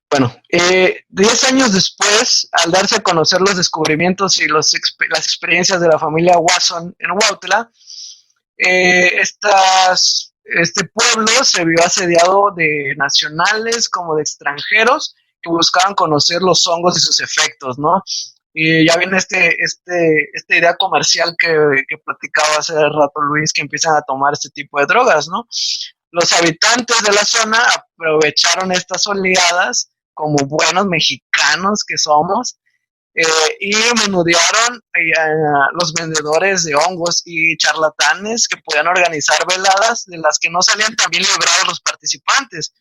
Bueno, 10 años después, al darse a conocer los descubrimientos y las experiencias de la familia Watson en Huautla, este pueblo se vio asediado de nacionales como de extranjeros que buscaban conocer los hongos y sus efectos, ¿no? Y ya viene esta idea comercial que platicaba hace rato Luis, que empiezan a tomar este tipo de drogas, ¿no? Los habitantes de la zona aprovecharon estas oleadas como buenos mexicanos que somos, y menudearon los vendedores de hongos y charlatanes que podían organizar veladas de las que no salían tan bien librados los participantes.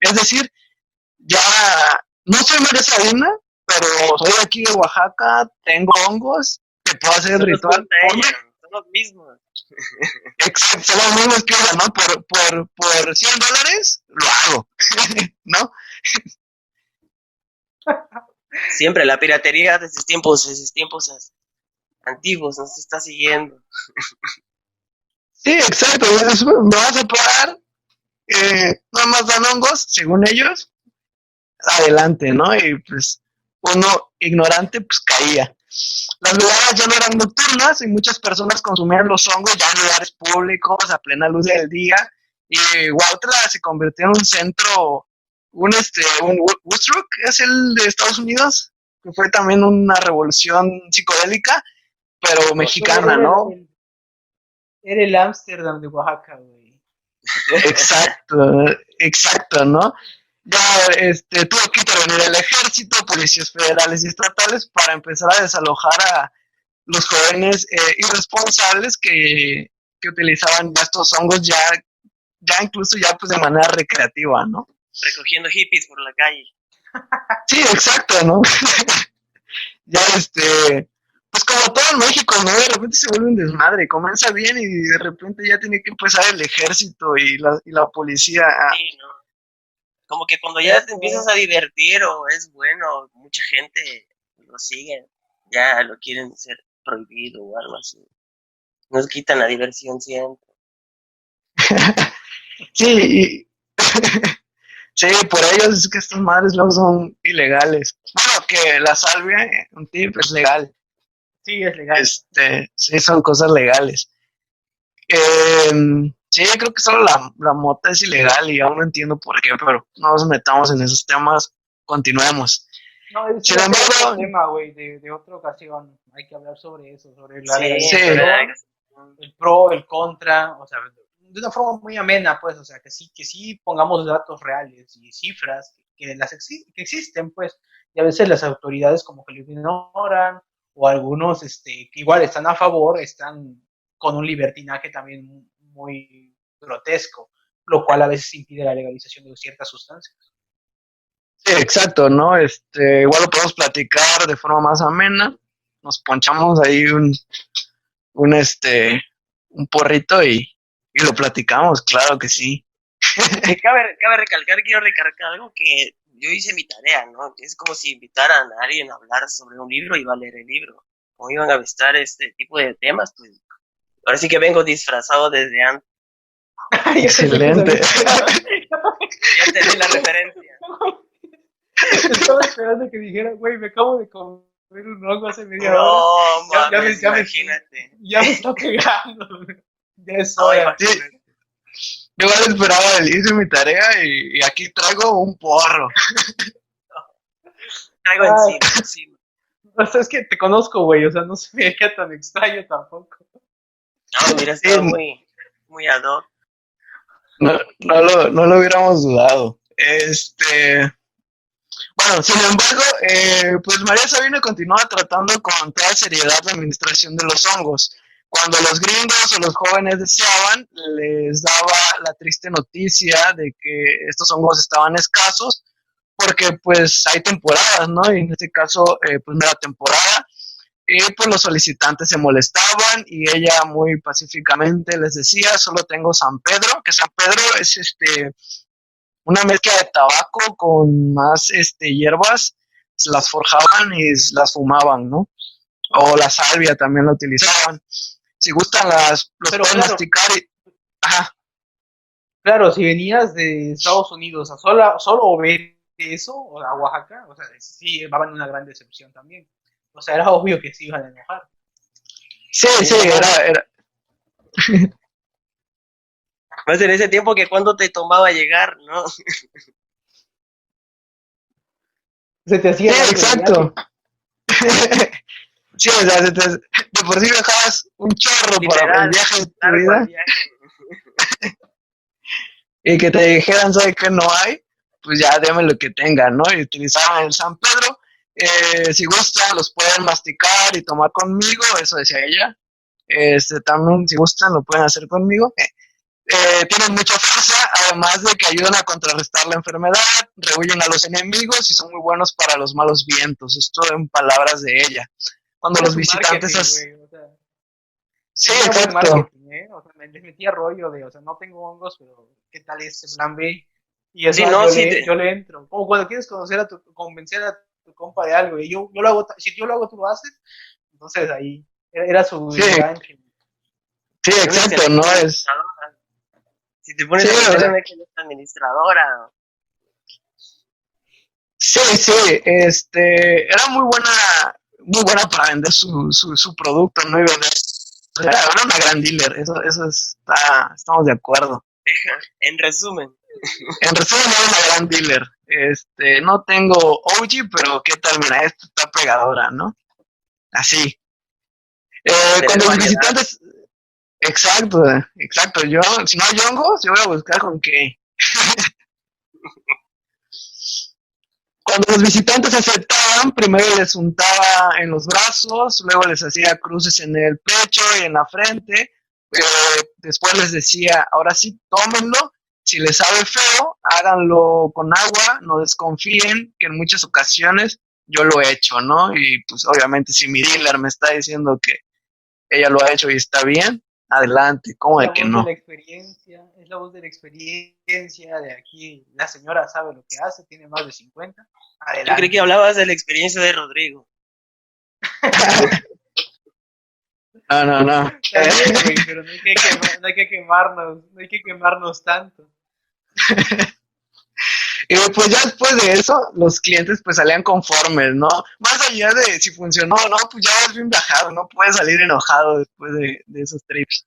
Es decir, ya no soy María Sabina, pero soy aquí de Oaxaca, tengo hongos, te puedo hacer el Son los ritual. ella, son los mismos. Exacto, son los mismos que ¿no? Por $100 lo hago, ¿no? Siempre la piratería desde tiempos antiguos nos está siguiendo. Sí, exacto. Me vas a pagar, nada más dan hongos, según ellos, adelante, ¿no? Y pues uno ignorante, pues caía. Las veladas ya no eran nocturnas y muchas personas consumían los hongos ya en lugares públicos, a plena luz del día. Y Huautla se convirtió en un centro, un Woodstock, es el de Estados Unidos, que fue también una revolución psicodélica, pero mexicana, ¿no? Era el Ámsterdam de Oaxaca, güey. Exacto, exacto, ¿no? Ya tuvo que intervenir el ejército, policías federales y estatales para empezar a desalojar a los jóvenes irresponsables que utilizaban ya estos hongos ya incluso ya pues de manera recreativa, ¿no? Recogiendo hippies por la calle. Sí, exacto, ¿no? Ya pues como todo en México, ¿no? De repente se vuelve un desmadre, comienza bien y de repente ya tiene que empezar el ejército y la policía. Sí, ¿no? Como que cuando ya te empiezas a divertir o es bueno, mucha gente lo sigue, ya lo quieren hacer prohibido o algo así. Nos quitan la diversión siempre. Sí, sí, por ellos es que estas madres luego son ilegales. Bueno, que la salvia, un tip, es legal. Sí, es legal. Sí, son cosas legales. Sí, yo creo que solo la mota es ilegal y aún no entiendo por qué, pero no nos metamos en esos temas, continuemos. No, es Sin embargo, otro tema, güey, de otra ocasión. Hay que hablar sobre eso, sobre la Sí, legalización, el pro, el contra, o sea, de una forma muy amena, pues, o sea, que sí pongamos datos reales y cifras que que existen, pues, y a veces las autoridades como que lo ignoran, o algunos, que igual están a favor, están con un libertinaje también muy grotesco, lo cual a veces impide la legalización de ciertas sustancias. sí, exacto, ¿no? Igual lo podemos platicar de forma más amena, nos ponchamos ahí un, un porrito y lo platicamos, claro que sí. Cabe recalcar, quiero recalcar algo que yo hice mi tarea, ¿no? Es como si invitaran a alguien a hablar sobre un libro y va a leer el libro. Como iban a visitar este tipo de temas, pues ahora sí que vengo disfrazado desde antes. Excelente. Ya entendí la referencia. Estaba esperando que dijera, güey, me acabo de comer un hongo hace media hora. No, mames, imagínate. Ya me está pegando. Ya es No, hora. imagínate. Yo igual esperaba, hice mi tarea y aquí traigo un porro. Traigo encima. O sea, es que te conozco, güey, o sea, no se me veía tan extraño tampoco. No, mira, está muy ad hoc. No lo hubiéramos dudado. Bueno, sin embargo, pues María Sabina continuaba tratando con toda seriedad la administración de los hongos. Cuando los gringos o los jóvenes deseaban, les daba la triste noticia de que estos hongos estaban escasos, porque pues hay temporadas, ¿no? Y en este caso, pues no era temporada. Y pues los solicitantes se molestaban y ella muy pacíficamente les decía, solo tengo San Pedro, que San Pedro es una mezcla de tabaco con más hierbas, las forjaban y las fumaban, ¿no? O la salvia también la utilizaban. Si gustan los Pero pueden claro, masticar y... Ajá. claro, si venías de Estados Unidos a solo ver eso, o a Oaxaca, o sea, sí, llevaban una gran decepción también. O sea, era obvio que se iban a enojar. Sí, era... Más en ese tiempo que cuánto te tomaba llegar, ¿no? Se te hacía... Sí, exacto. Sí, o sea, de por sí viajabas un chorro para el viaje de tu vida. Y que te dijeran, ¿sabes qué no hay? Pues ya déme lo que tengan, ¿no? Y utilizaban el San Pedro. Si gustan, los pueden masticar y tomar conmigo, eso decía ella. También, si gustan, lo pueden hacer conmigo. Tienen mucha fuerza, además de que ayudan a contrarrestar la enfermedad, rehuyen a los enemigos y son muy buenos para los malos vientos. Esto en palabras de ella. Cuando los visitantes... Wey, o sea, sí, exacto. Marketing, O sea, les metía rollo de, o sea, no tengo hongos, pero ¿qué tal este plan B? Y eso sí, no, yo le entro. Como cuando quieres convencer a tu compa de algo, y yo lo hago, si yo lo hago, tú lo haces, entonces ahí era su Sí, enganche. sí, Una exacto, excelente ¿no? administradora. Si te pones Sí, a o pensar en sea, una excelente administradora, sí, sí, era muy buena para vender su producto, ¿no? Y vender, era una gran dealer, estamos de acuerdo. en resumen, En resumen, era una gran dealer. No tengo OG, pero qué tal, mira, esta está pegadora, ¿no? Así. para tener Cuando los variedad. visitantes, exacto, exacto, yo, si no hay hongos, yo voy a buscar con qué. Cuando los visitantes aceptaban, primero les untaba en los brazos, luego les hacía cruces en el pecho y en la frente, después les decía, ahora sí, tómenlo, si les sabe feo, háganlo con agua, no desconfíen, que en muchas ocasiones yo lo he hecho, ¿no? Y pues obviamente si mi dealer me está diciendo que ella lo ha hecho y está bien, adelante, ¿cómo Es de la que voz de la no? experiencia, es la voz de la experiencia de aquí. La señora sabe lo que hace, tiene más de 50. Yo creí que Adelante. hablabas de la experiencia de Rodrigo. No, no, no. También, güey, pero no hay que quemarnos, no hay que quemarnos tanto. Y pues ya después de eso, los clientes pues salían conformes, ¿no? Más allá de si funcionó o no, pues ya vas bien viajado, no puedes salir enojado después de esos trips.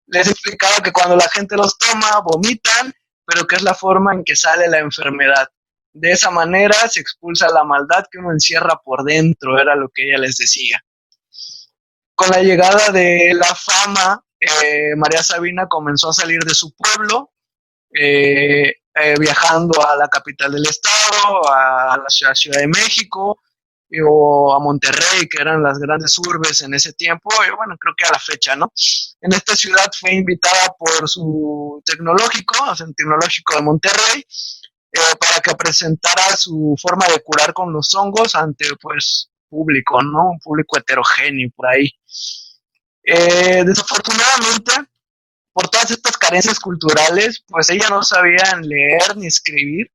Les explicaba que cuando la gente los toma, vomitan, pero que es la forma en que sale la enfermedad. De esa manera se expulsa la maldad que uno encierra por dentro, era lo que ella les decía. Con la llegada de la fama, María Sabina comenzó a salir de su pueblo, viajando a la capital del estado, a la Ciudad de México o a Monterrey, que eran las grandes urbes en ese tiempo, y bueno, creo que a la fecha, ¿no? En esta ciudad fue invitada por su tecnológico, o sea, el tecnológico de Monterrey, para que presentara su forma de curar con los hongos ante, pues, público, ¿no? Un público heterogéneo por ahí. Desafortunadamente, por todas estas carencias culturales, pues ella no sabía leer ni escribir,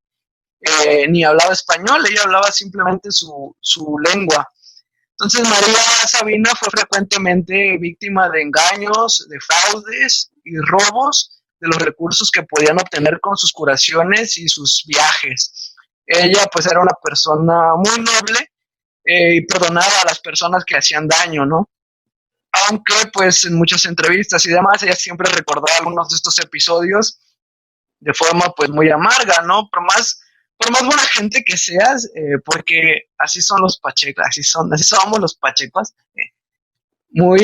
ni hablaba español, ella hablaba simplemente su lengua. Entonces María Sabina fue frecuentemente víctima de engaños, de fraudes y robos de los recursos que podían obtener con sus curaciones y sus viajes. Ella pues era una persona muy noble, y perdonaba a las personas que hacían daño, ¿no? Aunque pues en muchas entrevistas y demás ella siempre recordaba algunos de estos episodios de forma pues muy amarga, ¿no? Por más buena gente que seas, porque así son los pachecos, así somos los pachecos, muy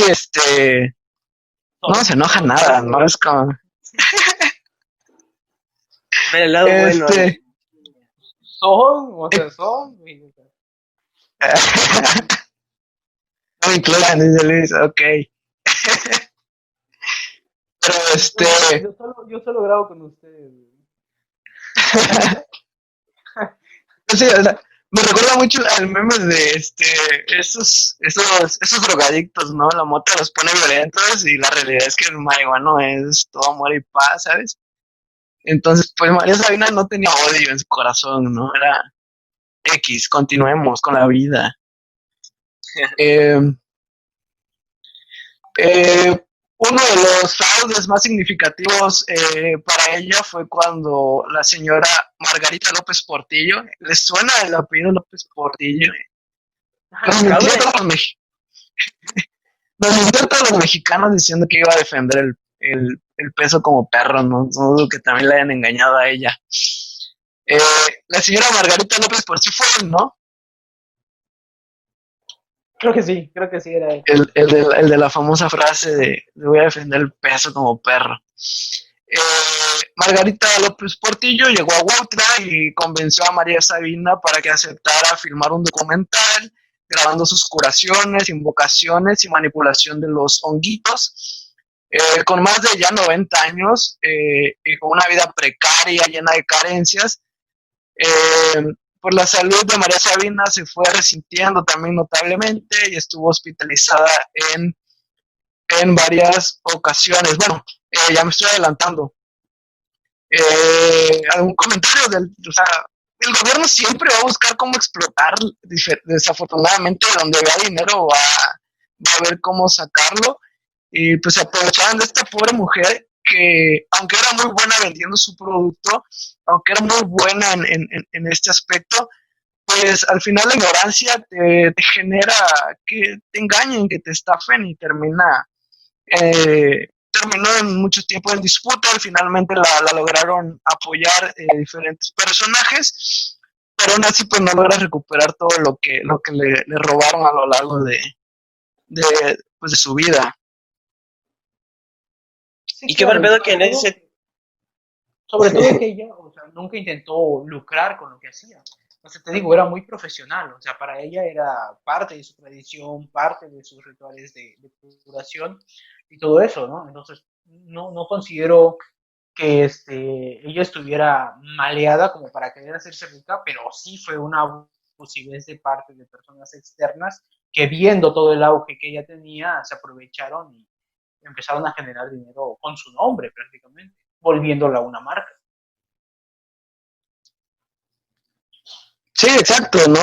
no se enoja nada, ¿no? Es como, Ver el lado bueno. este, O sea, son. no me incluyan, dice Luis, ok. Pero Yo solo grabo con ustedes. sí, o sea, me recuerda mucho al meme de esos drogadictos, ¿no? La mota los pone violentos y la realidad es que el marihuano es todo amor y paz, ¿sabes? Entonces, pues María Sabina no tenía odio en su corazón, ¿no? Era X, continuemos con la vida. Eh, Uno de los fraudes más significativos para ella fue cuando la señora Margarita López Portillo, ¿les suena el apellido López Portillo? Nos mintió a todos los mexicanos diciendo que iba a defender el peso como perro, ¿no? No dudo que también le hayan engañado a ella. Eh, la señora Margarita López Portillo fue, ¿no? Creo que sí era él. El de la famosa frase de voy a defender el peso como perro. Margarita López Portillo llegó a Huautla y convenció a María Sabina para que aceptara filmar un documental grabando sus curaciones, invocaciones y manipulación de los honguitos. Con más de ya 90 años y con una vida precaria, llena de carencias, pues la salud de María Sabina se fue resintiendo también notablemente y estuvo hospitalizada en varias ocasiones. Bueno, ya me estoy adelantando. ¿Algún comentario o sea, el gobierno siempre va a buscar cómo explotar, desafortunadamente, donde vea dinero va a ver cómo sacarlo. Y pues se aprovechaban de esta pobre mujer que, aunque era muy buena vendiendo su producto, aunque era muy buena en este aspecto, pues al final la ignorancia te genera que te engañen, que te estafen y terminó en mucho tiempo en disputa. Finalmente la lograron apoyar diferentes personajes, pero aún así pues no logra recuperar todo lo que le robaron a lo largo pues, de su vida. Sí, Y qué mal claro, pedo que en ese... sobre todo que ella, o sea, nunca intentó lucrar con lo que hacía. O sea, te digo, era muy profesional, o sea, para ella era parte de su tradición, parte de sus rituales de curación y todo eso, ¿no? Entonces, no considero que ella estuviera maleada como para querer hacerse rica, pero sí fue una abusividad de parte de personas externas que viendo todo el auge que ella tenía, se aprovecharon y empezaron a generar dinero con su nombre prácticamente, volviéndola una marca. Sí, exacto, ¿no?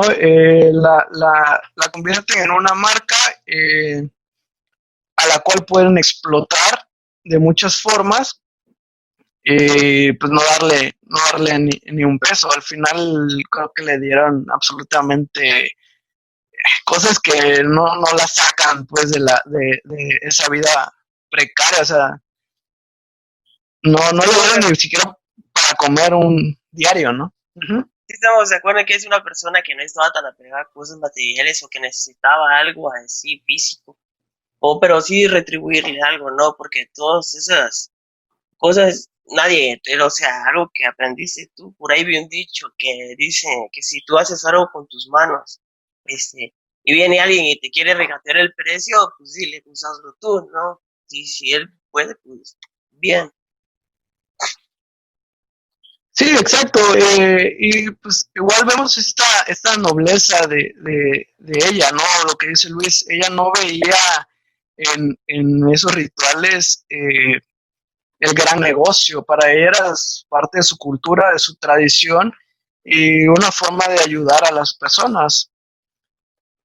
La convierten en una marca a la cual pueden explotar de muchas formas y pues no darle ni un peso. Al final creo que le dieron absolutamente cosas que no la sacan pues de esa vida precaria, o sea, no le dieron ni siquiera para comer un diario, ¿no? Uh-huh. Sí estamos de acuerdo en que es una persona que no estaba tan apegada a cosas materiales o que necesitaba algo así físico. O pero sí retribuirle algo, ¿no? Porque todas esas cosas, nadie, o sea, algo que aprendiste tú, por ahí vi un dicho que dice que si tú haces algo con tus manos, y viene alguien y te quiere regatear el precio, pues dile, pues hazlo tú, ¿no? Y si él puede, pues bien. Sí, exacto. Y pues igual vemos esta nobleza de ella, ¿no? Lo que dice Luis, ella no veía en esos rituales el gran negocio. Para ella era parte de su cultura, de su tradición y una forma de ayudar a las personas.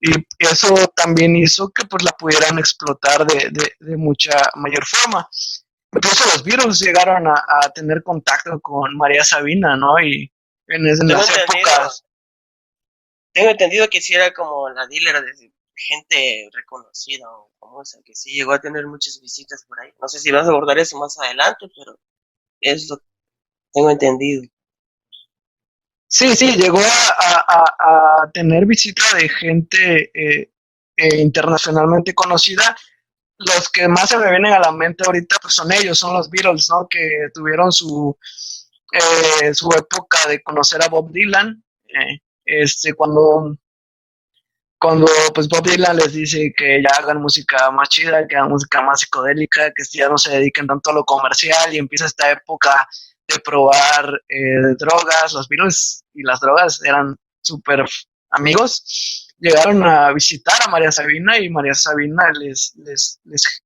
Y eso también hizo que pues la pudieran explotar de mucha mayor forma. Incluso los Beatles llegaron a tener contacto con María Sabina, ¿no? Y en Tengo las entendido, épocas. tengo entendido que sí era como la dealer de gente reconocida o famosa, que sí llegó a tener muchas visitas por ahí. No sé si vas a abordar eso más adelante, pero es lo que tengo entendido. Sí, llegó a tener visita de gente internacionalmente conocida. Los que más se me vienen a la mente ahorita pues son ellos, son los Beatles, ¿no? Que tuvieron su época de conocer a Bob Dylan. Cuando pues Bob Dylan les dice que ya hagan música más chida, que hagan música más psicodélica, que ya no se dediquen tanto a lo comercial y empieza esta época de probar drogas. Los virus y las drogas eran súper amigos. Llegaron a visitar a María Sabina y María Sabina les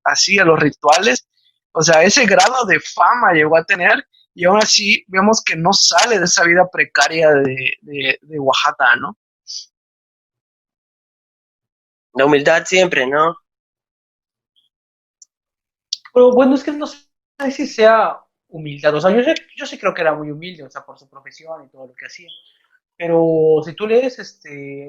hacía los rituales. O sea, ese grado de fama llegó a tener y aún así vemos que no sale de esa vida precaria de Oaxaca, ¿no? La humildad siempre, ¿no? Pero bueno, es que no sé si sea humildad, o sea, yo sí creo que era muy humilde, o sea, por su profesión y todo lo que hacía. Pero si tú lees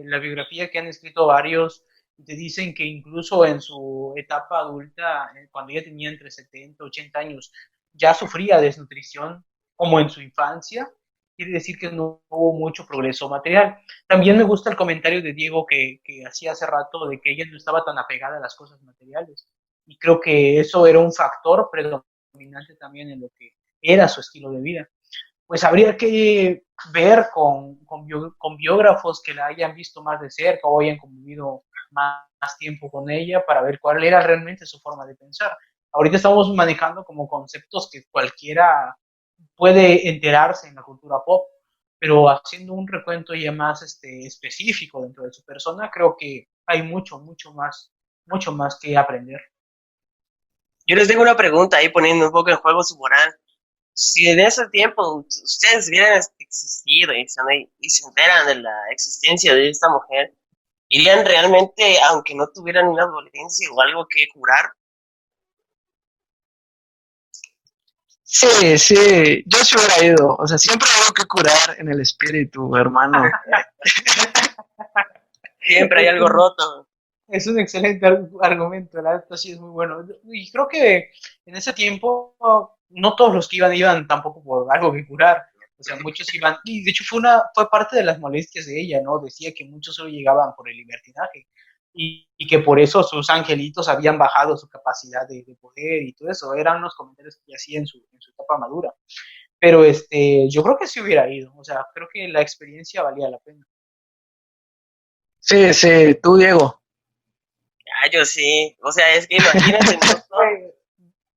la biografía que han escrito varios, te dicen que incluso en su etapa adulta, cuando ella tenía entre 70 y 80 años, ya sufría desnutrición, como en su infancia, quiere decir que no hubo mucho progreso material. También me gusta el comentario de Diego que hacía hace rato de que ella no estaba tan apegada a las cosas materiales. Y creo que eso era un factor predominante también en lo que era su estilo de vida. Pues habría que ver con biógrafos que la hayan visto más de cerca o hayan convivido más tiempo con ella para ver cuál era realmente su forma de pensar. Ahorita estamos manejando como conceptos que cualquiera puede enterarse en la cultura pop, pero haciendo un recuento ya más específico dentro de su persona, creo que hay mucho más que aprender. Yo les tengo una pregunta ahí poniendo un poco en juego su moral. si en ese tiempo ustedes hubieran existido y se enteran de la existencia de esta mujer, irían realmente, aunque no tuvieran una dolencia o algo que curar. Sí, sí, yo sí hubiera ido. O sea, siempre hay algo que curar en el espíritu, hermano. Siempre hay algo roto. Es un excelente argumento, la verdad sí es muy bueno. Y creo que en ese tiempo no todos los que iban tampoco por algo que curar. O sea, muchos iban, y de hecho fue parte de las molestias de ella, ¿no? Decía que muchos solo llegaban por el libertinaje y que por eso sus angelitos habían bajado su capacidad de poder y todo eso. Eran unos comentarios que hacía en su etapa madura. Pero yo creo que sí hubiera ido. O sea, creo que la experiencia valía la pena. Sí, sí, tú, Diego. Ah, yo sí. O sea, es que imagínate, ¿no?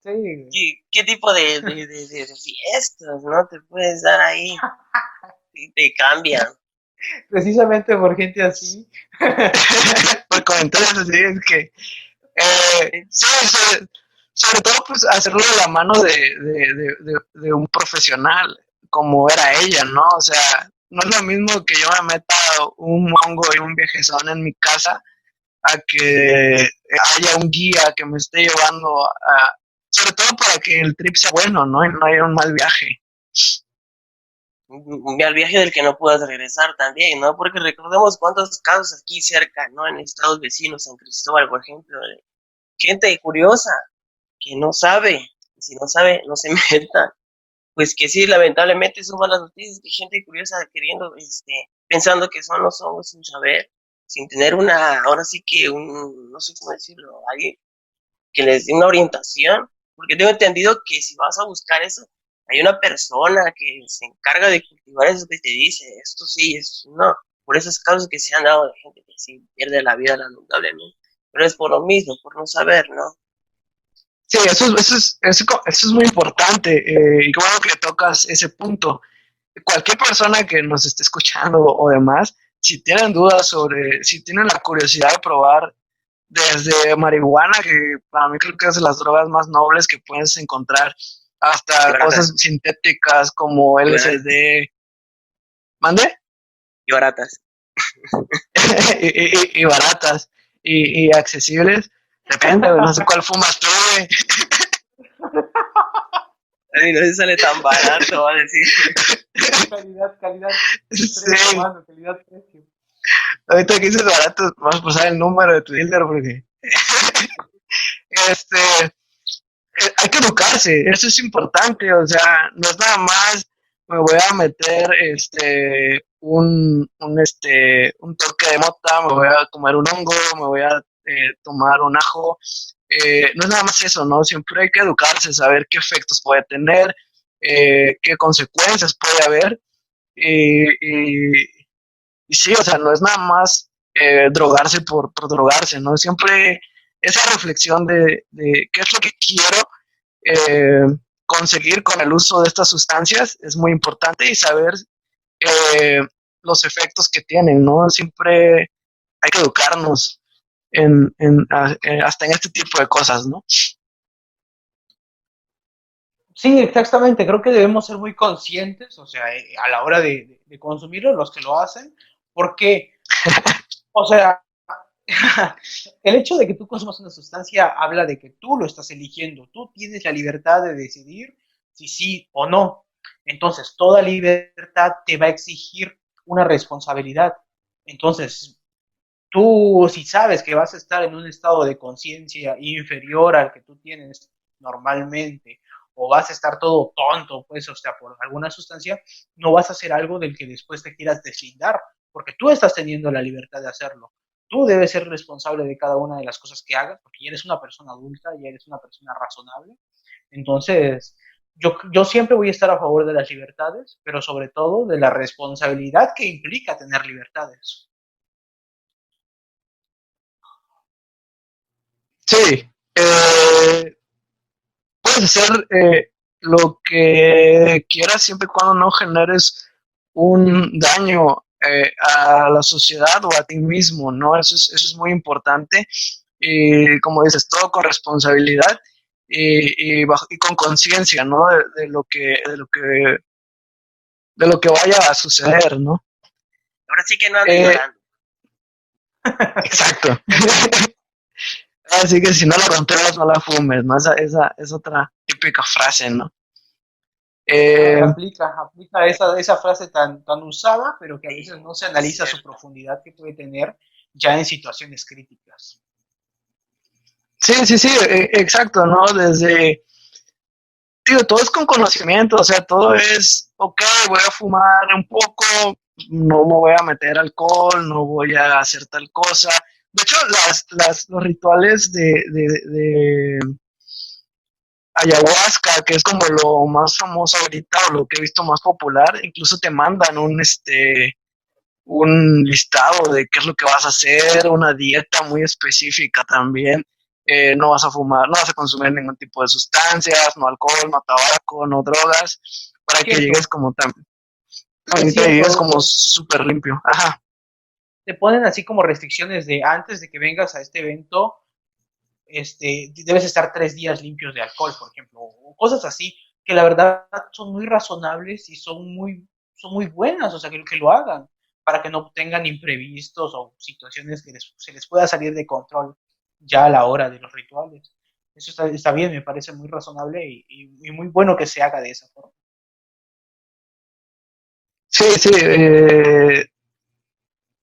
Sí. ¿Qué tipo de fiestas, no? Te puedes dar ahí y te cambian. Precisamente por gente así. Por comentarios así, es que sí, sobre todo pues hacerlo de la mano de un profesional como era ella, ¿no? O sea, no es lo mismo que yo me meta un mongo y un viejezón en mi casa a que haya un guía que me esté llevando sobre todo para que el trip sea bueno, ¿no? Y no haya un mal viaje. Al viaje del que no puedas regresar también, ¿no? Porque recordemos cuántos casos aquí cerca, ¿no? En estados vecinos, San Cristóbal, por ejemplo, de gente curiosa que no sabe, y si no sabe, no se meta. Pues que sí, lamentablemente son malas noticias, que gente curiosa queriendo, pensando que son los somos sin saber, sin tener ahora sí que no sé cómo decirlo, alguien que les dé una orientación, porque tengo entendido que si vas a buscar eso, hay una persona que se encarga de cultivar eso que te dice, esto sí, esto no, por esas causas que se han dado de gente que sí pierde la vida lamentablemente, pero es por lo mismo, por no saber, ¿no? Sí, eso es muy importante y qué bueno que tocas ese punto. Cualquier persona que nos esté escuchando o demás, si tienen dudas si tienen la curiosidad de probar desde marihuana, que para mí creo que es de las drogas más nobles que puedes encontrar, Y hasta baratas, cosas sintéticas como y baratas, LSD, ¿mande? y baratas. y baratas y accesibles, depende, no sé cuál fumas tú, güey. Ay, no se sale tan barato, va a decir. Calidad, precio, Sí, mano, calidad, precio. ahorita que dices barato, vamos a pasar el número de tu dealer porque este, hay que educarse, eso es importante, o sea, no es nada más me voy a meter un toque de mota, me voy a comer un hongo, me voy a tomar un ajo, no es nada más eso, ¿no? Siempre hay que educarse, saber qué efectos puede tener, qué consecuencias puede haber, y, y sí, o sea, no es nada más drogarse por drogarse, ¿no? Siempre esa reflexión de qué es lo que quiero conseguir con el uso de estas sustancias es muy importante y saber eh, los efectos que tienen, ¿no? Siempre hay que educarnos hasta en este tipo de cosas, ¿no? Sí, exactamente. Creo que debemos ser muy conscientes, o sea, a la hora de consumirlo, los que lo hacen, porque, o sea, el hecho de que tú consumas una sustancia habla de que tú lo estás eligiendo, tú tienes la libertad de decidir si sí o no. Entonces, toda libertad te va a exigir una responsabilidad. Entonces, tú si sabes que vas a estar en un estado de conciencia inferior al que tú tienes normalmente, o vas a estar todo tonto, pues, o sea, por alguna sustancia, no vas a hacer algo del que después te quieras deslindar, porque tú estás teniendo la libertad de hacerlo. Tú debes ser responsable de cada una de las cosas que hagas, porque ya eres una persona adulta, ya eres una persona razonable. Entonces, yo siempre voy a estar a favor de las libertades, pero sobre todo de la responsabilidad que implica tener libertades. Sí, puedes hacer lo que quieras siempre y cuando no generes un daño a la sociedad o a ti mismo, ¿no? Eso es muy importante. Y como dices, todo con responsabilidad. y con conciencia, ¿no? De lo que vaya a suceder, ¿no? Ahora sí que no ando llorando. Exacto. Así que si no la controlas, no la fumes, ¿no? Esa es otra típica frase, ¿no? Aplica esa frase tan usada, pero que a veces no se analiza su profundidad que puede tener ya en situaciones críticas. Sí, exacto, ¿no? Todo es con conocimiento, o sea, todo es, ok, voy a fumar un poco, no me voy a meter alcohol, no voy a hacer tal cosa. De hecho, los rituales de ayahuasca, que es como lo más famoso ahorita o lo que he visto más popular, incluso te mandan un listado de qué es lo que vas a hacer, una dieta muy específica también. No vas a fumar, no vas a consumir ningún tipo de sustancias, no alcohol, no tabaco, no drogas, para que llegues como llegues como súper limpio. Ajá. Te ponen así como restricciones de antes de que vengas a este evento, debes estar 3 días limpios de alcohol, por ejemplo, o cosas así, que la verdad son muy razonables y son muy buenas, o sea, que lo hagan, para que no tengan imprevistos o situaciones que se les pueda salir de control ya a la hora de los rituales. Eso está bien, me parece muy razonable y muy bueno que se haga de esa forma. Sí,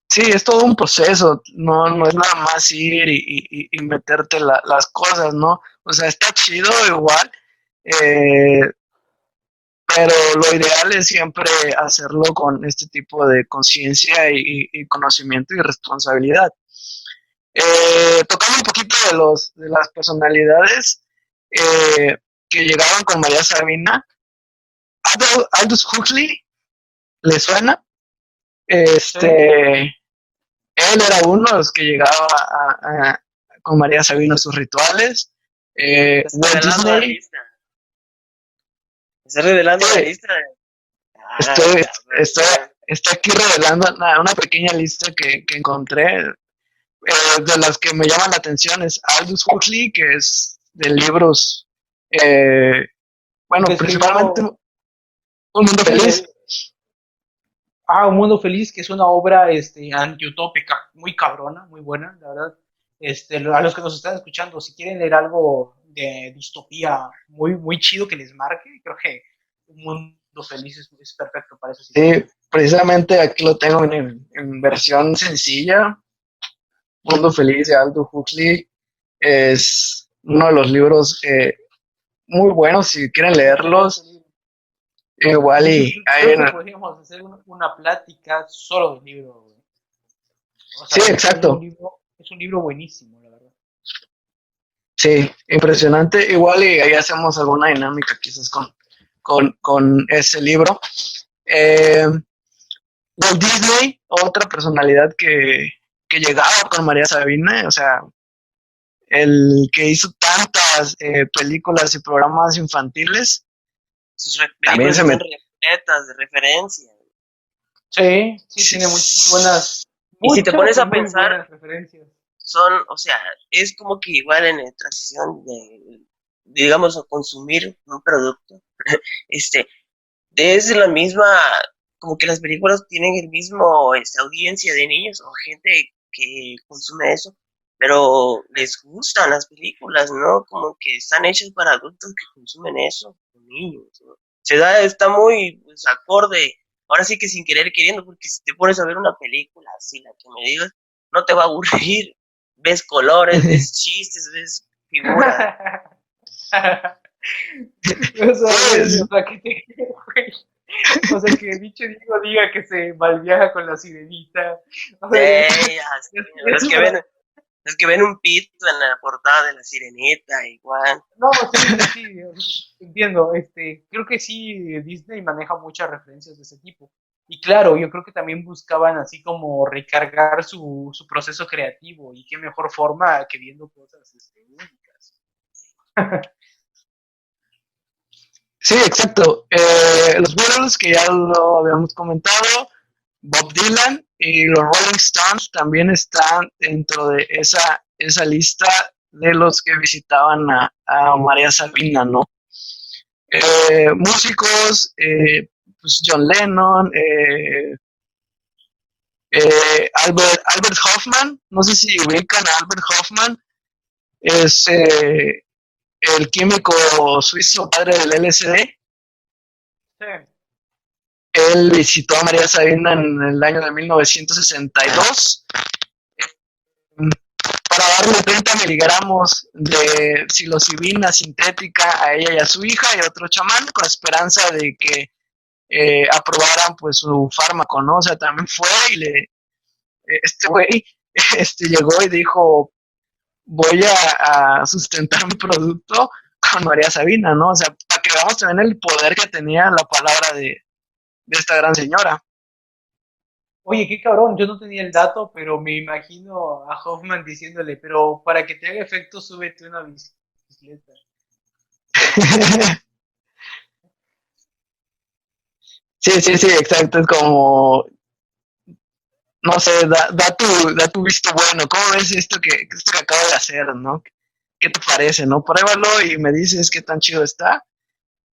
sí, es todo un proceso, no es nada más ir y meterte las cosas, ¿no? O sea, está chido igual, pero lo ideal es siempre hacerlo con este tipo de conciencia y conocimiento y responsabilidad. Tocando un poquito de las personalidades que llegaron con María Sabina, Aldous Huxley, ¿le suena? Sí. Él era uno de los que llegaba con María Sabina a sus rituales. Walt Disney. Estás revelando la lista. Estoy aquí revelando una pequeña lista que encontré. De las que me llaman la atención es Aldous Huxley, que es de libros, bueno, principalmente Un Mundo Feliz. Un Mundo Feliz, que es una obra antiutópica, muy cabrona, muy buena, la verdad. A los que nos están escuchando, si quieren leer algo de distopía muy chido que les marque, creo que Un Mundo Feliz es perfecto para eso. Sí, precisamente aquí lo tengo en versión sencilla. Mundo Feliz de Aldous Huxley es uno de los libros muy buenos si quieren leerlos. Igual y podríamos hacer una plática solo del libro, güey. O sea, sí, exacto. Es un libro buenísimo, la verdad. Sí, impresionante. Igual y ahí hacemos alguna dinámica quizás con ese libro. Walt Disney, otra personalidad que llegaba con María Sabina, o sea, el que hizo tantas películas y programas infantiles. Sus películas están repletas de referencias. Sí, tiene muy buenas. Y si te pones a pensar, son, o sea, es como que igual en la transición de, digamos, consumir un producto, es la misma, como que las películas tienen el mismo audiencia de niños o gente que consume eso, pero les gustan las películas, ¿no? Como que están hechas para adultos que consumen eso, niños, ¿no? Está muy pues, acorde, ahora sí que sin querer queriendo, porque si te pones a ver una película así, la que me digas, no te va a aburrir, ves colores, ves chistes, ves figuras. O sea, que dicho diga que se malviaja con la sirenita. O sea, es que ven un pito en la portada de la sirenita, igual. No, sí, entiendo. Creo que sí, Disney maneja muchas referencias de ese tipo. Y claro, yo creo que también buscaban así como recargar su proceso creativo. Y qué mejor forma que viendo cosas únicas. Sí, exacto. Los Beatles, que ya lo habíamos comentado, Bob Dylan y los Rolling Stones también están dentro de esa lista de los que visitaban a María Sabina, ¿no? Músicos, pues John Lennon, Albert Hoffman, no sé si ubican a Albert Hoffman, es el químico suizo padre del LSD. Sí. Él visitó a María Sabina en el año de 1962 para darle 30 miligramos de psilocibina sintética a ella y a su hija y a otro chamán con esperanza de que aprobaran pues su fármaco, ¿no? O sea, también fue y este güey llegó y dijo, voy a sustentar mi producto con María Sabina, ¿no? O sea, para que veamos también el poder que tenía la palabra de esta gran señora. Oye, qué cabrón, yo no tenía el dato, pero me imagino a Hoffman diciéndole, pero para que te haga efecto, súbete una bicicleta. Sí, exacto, es como, no sé, da tu visto bueno, ¿cómo ves esto que acabo de hacer, ¿no? ¿Qué te parece, no? Pruébalo y me dices qué tan chido está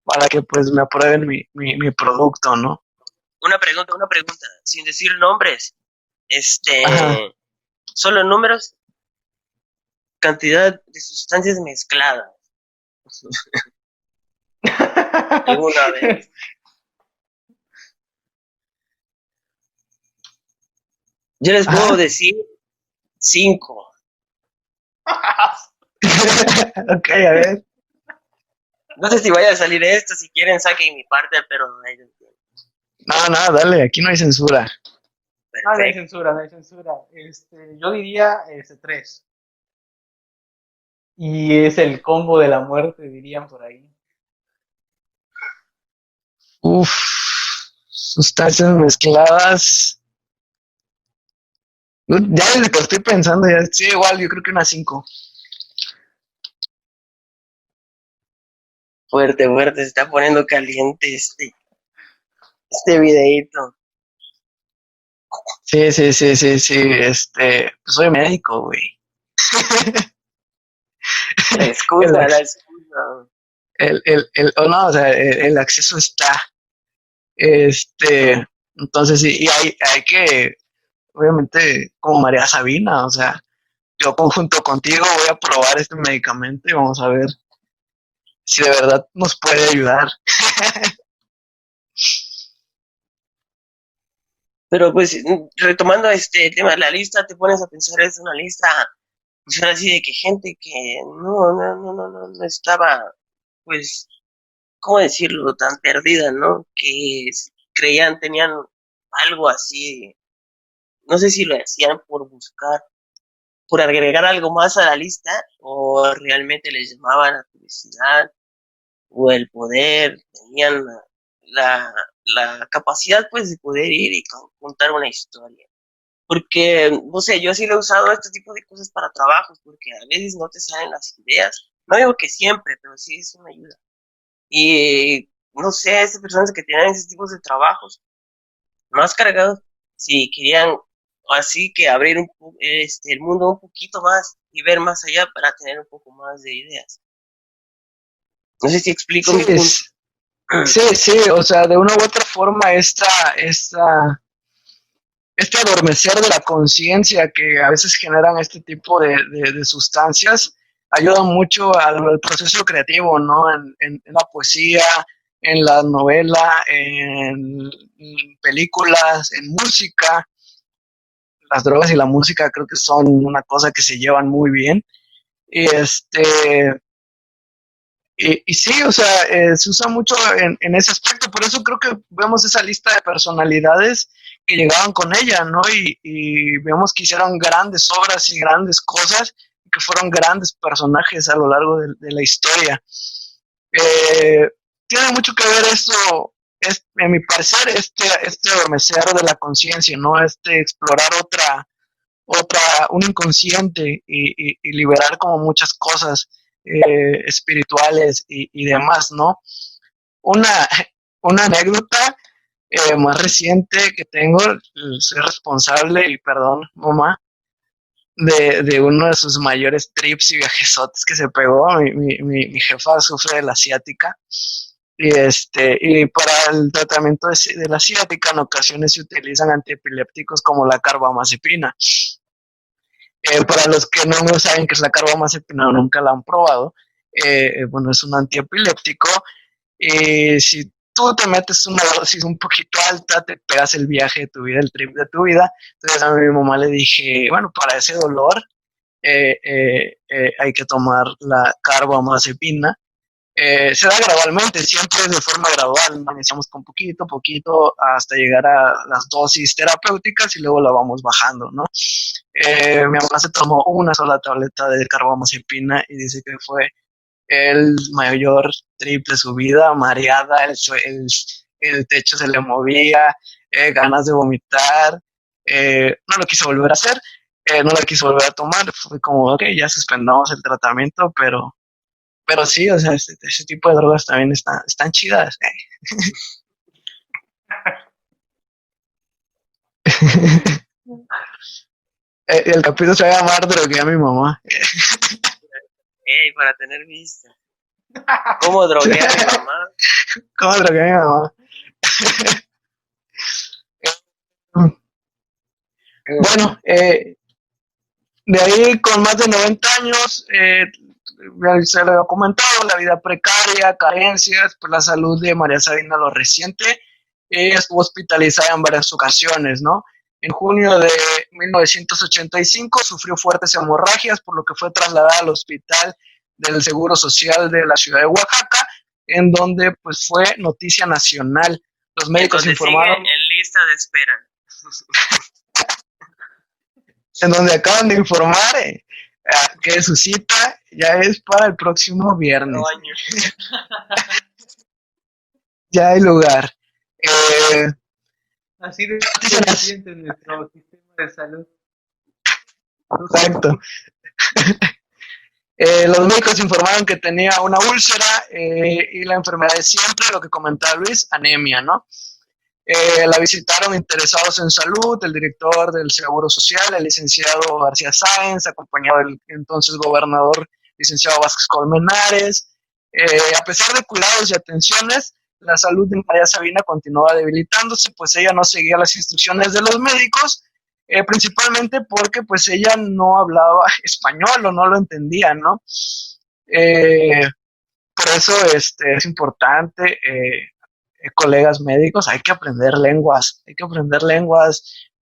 para que pues me aprueben mi producto, ¿no? Una pregunta, sin decir nombres, Ajá. solo números, cantidad de sustancias mezcladas. Alguna vez. Yo les puedo Ajá. decir 5. Ok, a ver. No sé si vaya a salir esto, si quieren saquen mi parte, pero No, dale, aquí no hay censura. Ah, no hay perfecto. censura, no hay censura. Yo diría 3. Y es el combo de la muerte, dirían por ahí. Uf, sustancias mezcladas. Ya desde que estoy pensando, ya, sí, igual, yo creo que unas 5. Fuerte, se está poniendo caliente este videito. Sí, pues soy médico, güey. El, La ac- excusa. no, o sea, el acceso está, entonces sí, y hay que, obviamente, como María Sabina, o sea, yo conjunto contigo voy a probar este medicamento y vamos a ver si de verdad nos puede ayudar. Pero pues, retomando este tema, la lista, te pones a pensar, es una lista, pues ahora sí, de que gente que no estaba, pues, ¿cómo decirlo?, tan perdida, ¿no? Que creían, tenían algo así, no sé si lo hacían por buscar, por agregar algo más a la lista, o realmente les llamaba la curiosidad, o el poder, tenían la capacidad, pues, de poder ir y contar una historia. Porque, no sé, yo sí lo he usado este tipo de cosas para trabajos, porque a veces no te salen las ideas. No digo que siempre, pero sí es una ayuda. Y no sé, esas personas que tienen esos tipos de trabajos más cargados, si querían así que abrir el mundo un poquito más y ver más allá para tener un poco más de ideas. No sé si explico Sí, mi punto. sí, o sea, de una u otra forma este adormecer de la conciencia que a veces generan este tipo de sustancias ayuda mucho al proceso creativo, ¿no? En la poesía, en la novela, en películas, en música. Las drogas y la música creo que son una cosa que se llevan muy bien. Y y sí, o sea, se usa mucho en ese aspecto, por eso creo que vemos esa lista de personalidades que llegaban con ella, ¿no? Y vemos que hicieron grandes obras y grandes cosas, y que fueron grandes personajes a lo largo de la historia. Eh, Tiene mucho que ver esto, en mi parecer, este adormecer de la conciencia, ¿no? Explorar un inconsciente y liberar como muchas cosas espirituales y demás, ¿no? Una, una anécdota más reciente que tengo, soy responsable, y perdón, mamá, de uno de sus mayores trips y viajesotes que se pegó. Mi jefa sufre de la ciática y para el tratamiento de la ciática en ocasiones se utilizan antiepilépticos como la carbamazepina. Para los que no saben qué es la carbamazepina o nunca la han probado, bueno, es un antiepiléptico y si tú te metes una dosis un poquito alta, te pegas el viaje de tu vida, el trip de tu vida. Entonces a mi mamá le dije, bueno, para ese dolor hay que tomar la carbamazepina. Se da gradualmente, siempre es de forma gradual, iniciamos con poquito, poquito, hasta llegar a las dosis terapéuticas y luego la vamos bajando, ¿no? Mi mamá se tomó una sola tableta de carbamazepina y dice que fue el mayor trip de su vida, mareada, el techo se le movía, ganas de vomitar, no lo quiso volver a hacer, no la quiso volver a tomar, fue como, ok, ya suspendamos el tratamiento, pero sí, o sea, ese tipo de drogas también están chidas. El capítulo se va a llamar Drogué a mi mamá. Ey, para tener vista. ¿Cómo drogué a mi mamá? ¿Cómo drogué a mi mamá? Bueno, de ahí con más de 90 años, se le ha comentado la vida precaria, carencias, pues la salud de María Sabina lo reciente. Ella estuvo hospitalizada en varias ocasiones, ¿no? En junio de 1985 sufrió fuertes hemorragias, por lo que fue trasladada al hospital del Seguro Social de la ciudad de Oaxaca, en donde pues fue noticia nacional. Los médicos informaron... Sigue en lista de espera. En donde acaban de informar que su cita ya es para el próximo viernes. Ya hay lugar. Así de eficiente nuestro sistema de salud. Exacto. Los médicos informaron que tenía una úlcera y la enfermedad de siempre, lo que comentaba Luis, anemia, ¿no? La visitaron interesados en salud, el director del Seguro Social, el licenciado García Sáenz, acompañado del entonces gobernador, licenciado Vázquez Colmenares. A pesar de cuidados y atenciones, la salud de María Sabina continuaba debilitándose, pues ella no seguía las instrucciones de los médicos, principalmente porque pues ella no hablaba español o no lo entendía, ¿no? Por eso es importante, colegas médicos, hay que aprender lenguas,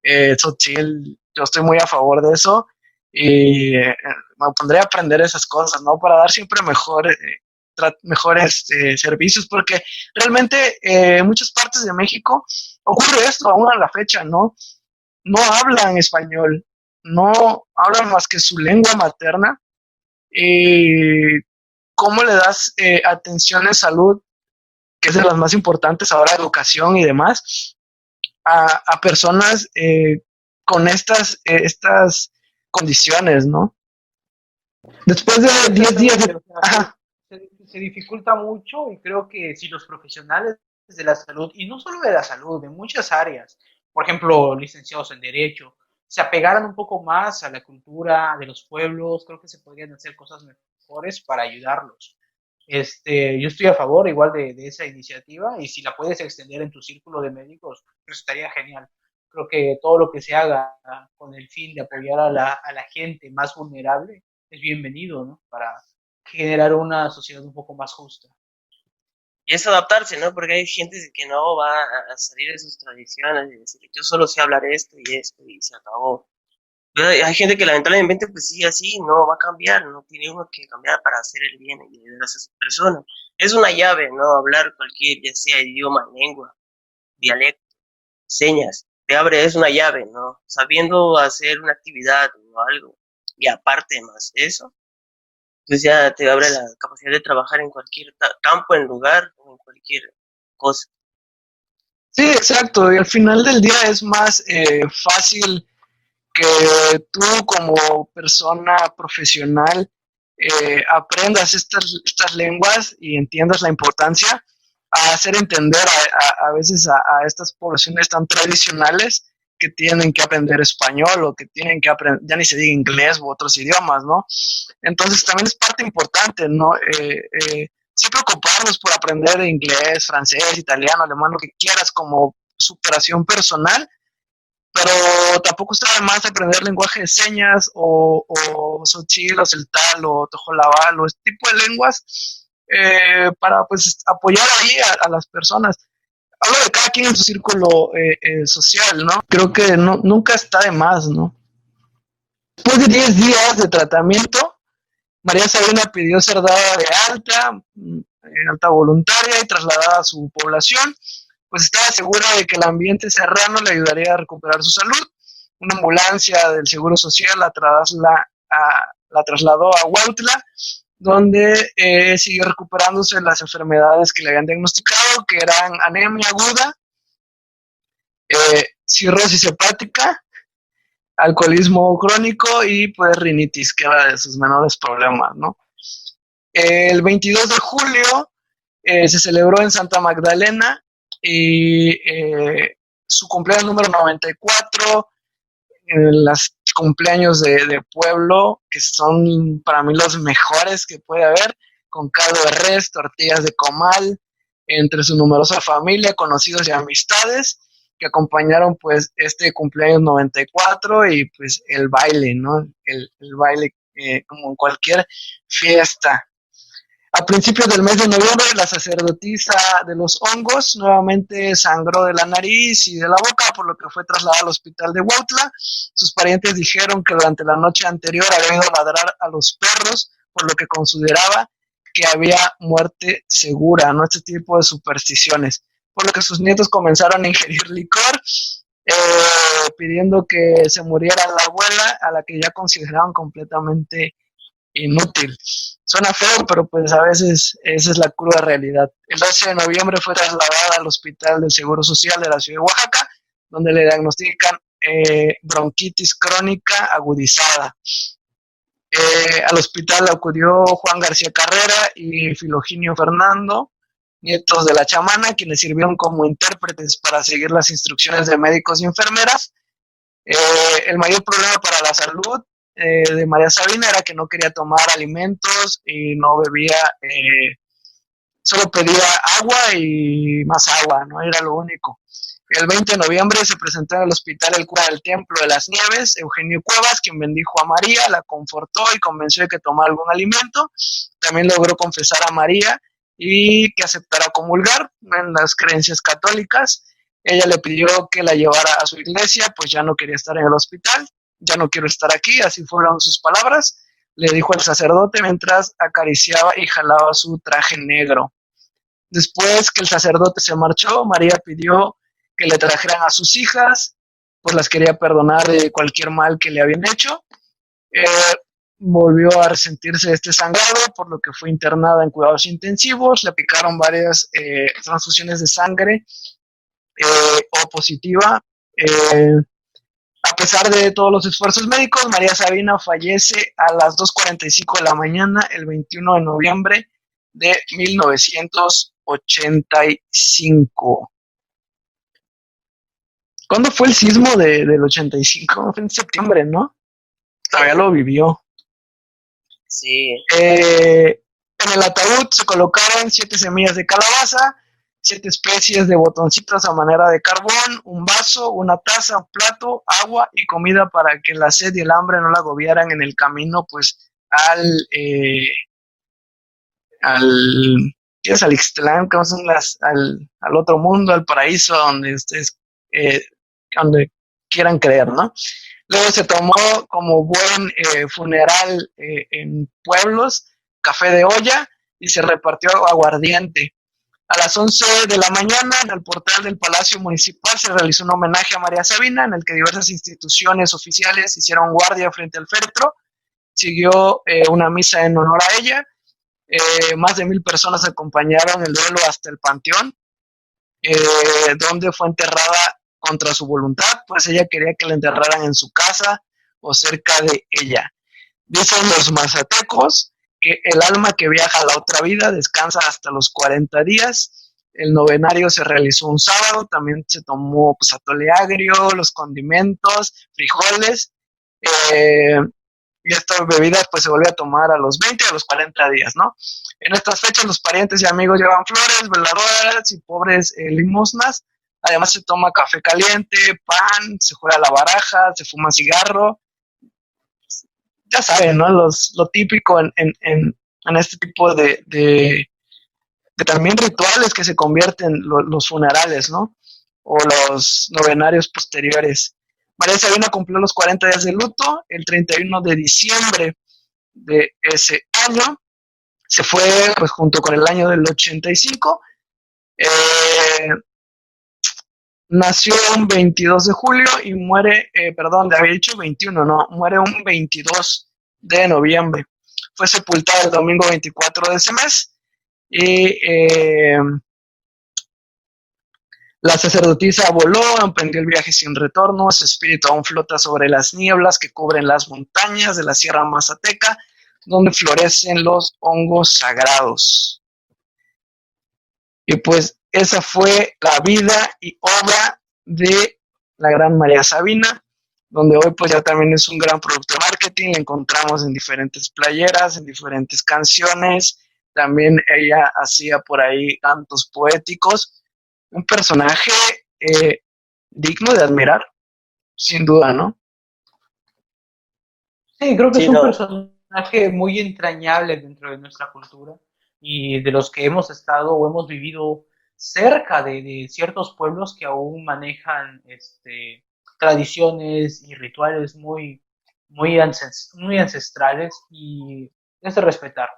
Tzotzil, yo estoy muy a favor de eso y me pondré a aprender esas cosas, ¿no? Para dar siempre mejores servicios, porque realmente en muchas partes de México ocurre esto aún a la fecha, ¿no? No hablan español, no hablan más que su lengua materna. Y ¿cómo le das atención en salud, que es de las más importantes ahora, educación y demás, a personas con estas condiciones, ¿no? Después de 10 días... Se dificulta mucho y creo que si los profesionales de la salud, y no solo de la salud, de muchas áreas, por ejemplo, licenciados en Derecho, se apegaran un poco más a la cultura de los pueblos, creo que se podrían hacer cosas mejores para ayudarlos. Yo estoy a favor igual de esa iniciativa y si la puedes extender en tu círculo de médicos, pues estaría genial. Creo que todo lo que se haga con el fin de apoyar a la gente más vulnerable es bienvenido, ¿no? Para generar una sociedad un poco más justa. Y es adaptarse, ¿no? Porque hay gente que no va a salir de sus tradiciones y decir, yo solo sé hablar esto y se acabó. Pero hay gente que lamentablemente pues sigue así, no va a cambiar, no tiene uno que cambiar para hacer el bien y ayudar a esas personas. Es una llave, ¿no? Hablar cualquier, ya sea idioma, lengua, dialecto, señas, te abre, es una llave, ¿no? Sabiendo hacer una actividad o algo, y aparte más eso, pues ya te abre la capacidad de trabajar en cualquier campo, en lugar o en cualquier cosa. Sí, exacto, y al final del día es más fácil que tú como persona profesional aprendas estas lenguas y entiendas la importancia a hacer entender a veces a estas poblaciones tan tradicionales que tienen que aprender español o que tienen que aprender, ya ni se diga inglés u otros idiomas, ¿no? Entonces también es parte importante, ¿no? Sí preocuparnos por aprender inglés, francés, italiano, alemán, lo que quieras como superación personal, pero tampoco está de más aprender lenguaje de señas o Xochitl o Celtal o Tojolabal o este tipo de lenguas para pues apoyar ahí a las personas. Hablo de cada quien en su círculo social, ¿no? Creo que nunca está de más, ¿no? Después de 10 días de tratamiento, María Sabina pidió ser dada de alta voluntaria y trasladada a su población, pues estaba segura de que el ambiente serrano le ayudaría a recuperar su salud. Una ambulancia del Seguro Social la trasladó a Huautla, donde siguió recuperándose de las enfermedades que le habían diagnosticado, que eran anemia aguda, cirrosis hepática, alcoholismo crónico y pues rinitis, que era de sus menores problemas, ¿no? El 22 de julio se celebró en Santa Magdalena y su cumpleaños número 94, los cumpleaños de pueblo, que son para mí los mejores que puede haber, con caldo de res, tortillas de comal, entre su numerosa familia, conocidos y amistades, que acompañaron pues este cumpleaños 94 y pues el baile, ¿no? El baile como en cualquier fiesta. A principios del mes de noviembre, la sacerdotisa de los hongos nuevamente sangró de la nariz y de la boca, por lo que fue trasladada al hospital de Huautla. Sus parientes dijeron que durante la noche anterior había ido a ladrar a los perros, por lo que consideraba que había muerte segura, ¿no? Este tipo de supersticiones. Por lo que sus nietos comenzaron a ingerir licor, pidiendo que se muriera la abuela, a la que ya consideraban completamente inútil. Suena feo, pero pues a veces esa es la cruda realidad. El 12 de noviembre fue trasladada al Hospital del Seguro Social de la ciudad de Oaxaca, donde le diagnostican bronquitis crónica agudizada. Al hospital acudió Juan García Carrera y Filoginio Fernando, nietos de la chamana, quienes sirvieron como intérpretes para seguir las instrucciones de médicos y enfermeras. El mayor problema para la salud de María Sabina era que no quería tomar alimentos y no bebía, solo pedía agua y más agua, ¿no? Era lo único. El 20 de noviembre se presentó en el hospital el cura del Templo de las Nieves, Eugenio Cuevas, quien bendijo a María, la confortó y convenció de que tomara algún alimento. También logró confesar a María y que aceptara comulgar en las creencias católicas. Ella le pidió que la llevara a su iglesia, pues ya no quería estar en el hospital. Ya no quiero estar aquí, así fueron sus palabras, le dijo el sacerdote mientras acariciaba y jalaba su traje negro. Después que el sacerdote se marchó, María pidió que le trajeran a sus hijas, pues las quería perdonar de cualquier mal que le habían hecho. Volvió a resentirse este sangrado, por lo que fue internada en cuidados intensivos, le aplicaron varias transfusiones de sangre O positiva. A pesar de todos los esfuerzos médicos, María Sabina fallece a las 2:45 de la mañana el 21 de noviembre de 1985. ¿Cuándo fue el sismo del 85? Fue en septiembre, ¿no? Todavía lo vivió. Sí. En el ataúd se colocaron 7 semillas de calabaza, 7 especies de botoncitos a manera de carbón, un vaso, una taza, un plato, agua y comida para que la sed y el hambre no la agobiaran en el camino, pues, al Ixtlán, que son al otro mundo, al paraíso, donde ustedes, donde quieran creer, ¿no? Luego se tomó como buen funeral en pueblos, café de olla y se repartió aguardiente. A las 11 de la mañana, en el portal del Palacio Municipal, se realizó un homenaje a María Sabina, en el que diversas instituciones oficiales hicieron guardia frente al féretro. Siguió una misa en honor a ella. Más de 1,000 personas acompañaron el duelo hasta el panteón, donde fue enterrada contra su voluntad, pues ella quería que la enterraran en su casa o cerca de ella. Dicen los mazatecos que el alma que viaja a la otra vida descansa hasta los 40 días El novenario se realizó un sábado, también se tomó pues atole agrio, los condimentos, frijoles, eh, y esta bebida pues se vuelve a tomar a los 20 a los 40 días, ¿no? En estas fechas los parientes y amigos llevan flores, veladoras y pobres limosnas. Además se toma café caliente, pan, se juega la baraja, se fuma cigarro. Ya saben, ¿no? Lo típico en este tipo de también rituales que se convierten los funerales, ¿no? O los novenarios posteriores. María Sabina cumplió los 40 días de luto el 31 de diciembre de ese año. Se fue pues junto con el año del 85. Nació un 22 de julio y muere, perdón, había dicho 21, no, muere un 22 de noviembre. Fue sepultada el domingo 24 de ese mes y la sacerdotisa voló, emprendió el viaje sin retorno, su espíritu aún flota sobre las nieblas que cubren las montañas de la Sierra Mazateca, donde florecen los hongos sagrados. Y pues esa fue la vida y obra de la gran María Sabina, donde hoy pues ya también es un gran producto de marketing, la encontramos en diferentes playeras, en diferentes canciones, también ella hacía por ahí cantos poéticos, un personaje digno de admirar, sin duda, ¿no? Sí, creo que Sí, es un no, personaje muy entrañable dentro de nuestra cultura y de los que hemos estado o hemos vivido cerca de ciertos pueblos que aún manejan tradiciones y rituales muy ancestrales y es de respetar.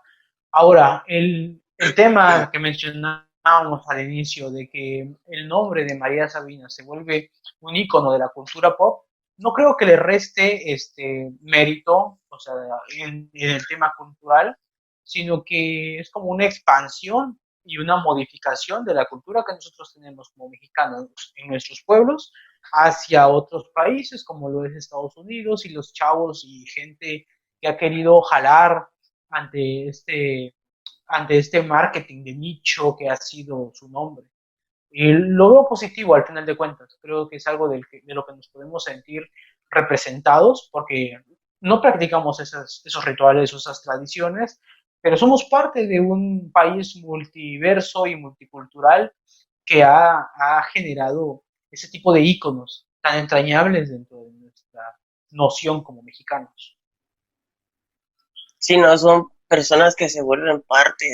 Ahora, el tema que mencionábamos al inicio de que el nombre de María Sabina se vuelve un icono de la cultura pop, no creo que le reste mérito, o sea, en el tema cultural, sino que es como una expansión y una modificación de la cultura que nosotros tenemos como mexicanos en nuestros pueblos hacia otros países como lo es Estados Unidos y los chavos y gente que ha querido jalar ante este marketing de nicho que ha sido su nombre. Y lo veo positivo al final de cuentas. Creo que es algo de lo que nos podemos sentir representados porque no practicamos esos rituales o esas tradiciones, pero somos parte de un país multiverso y multicultural que ha generado ese tipo de íconos tan entrañables dentro de nuestra noción como mexicanos. sí, no, son personas que se vuelven parte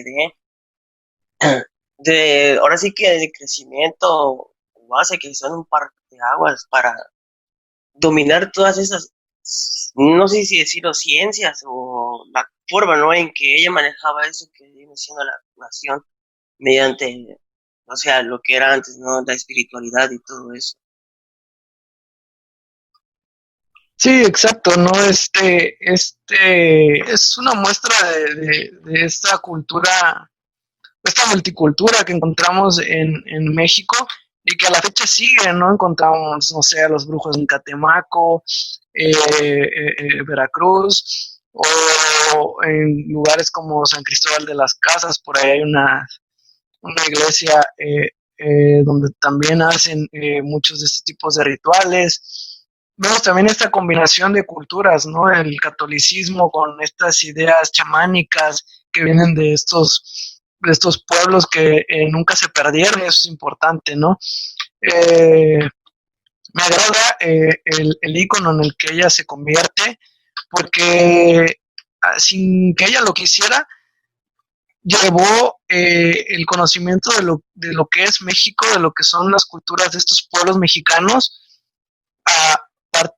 ahora sí que de crecimiento o hace que son un parteaguas para dominar todas esas, no sé si decirlo, ciencias o la forma, ¿no? En que ella manejaba eso que viene siendo la nación mediante, o sea, lo que era antes, ¿no? La espiritualidad y todo eso. Sí, exacto, ¿no? Es una muestra de esta cultura, esta multicultura que encontramos en México y que a la fecha sigue, ¿no? Encontramos, no sé, a los brujos en Catemaco, Veracruz, o en lugares como San Cristóbal de las Casas, por ahí hay una iglesia donde también hacen muchos de estos tipos de rituales. Vemos también esta combinación de culturas, ¿no? El catolicismo con estas ideas chamánicas que vienen de estos pueblos que nunca se perdieron, y eso es importante, ¿no? Eh, Me agrada el icono en el que ella se convierte, porque sin que ella lo quisiera, llevó el conocimiento de lo que es México, de lo que son las culturas de estos pueblos mexicanos, a,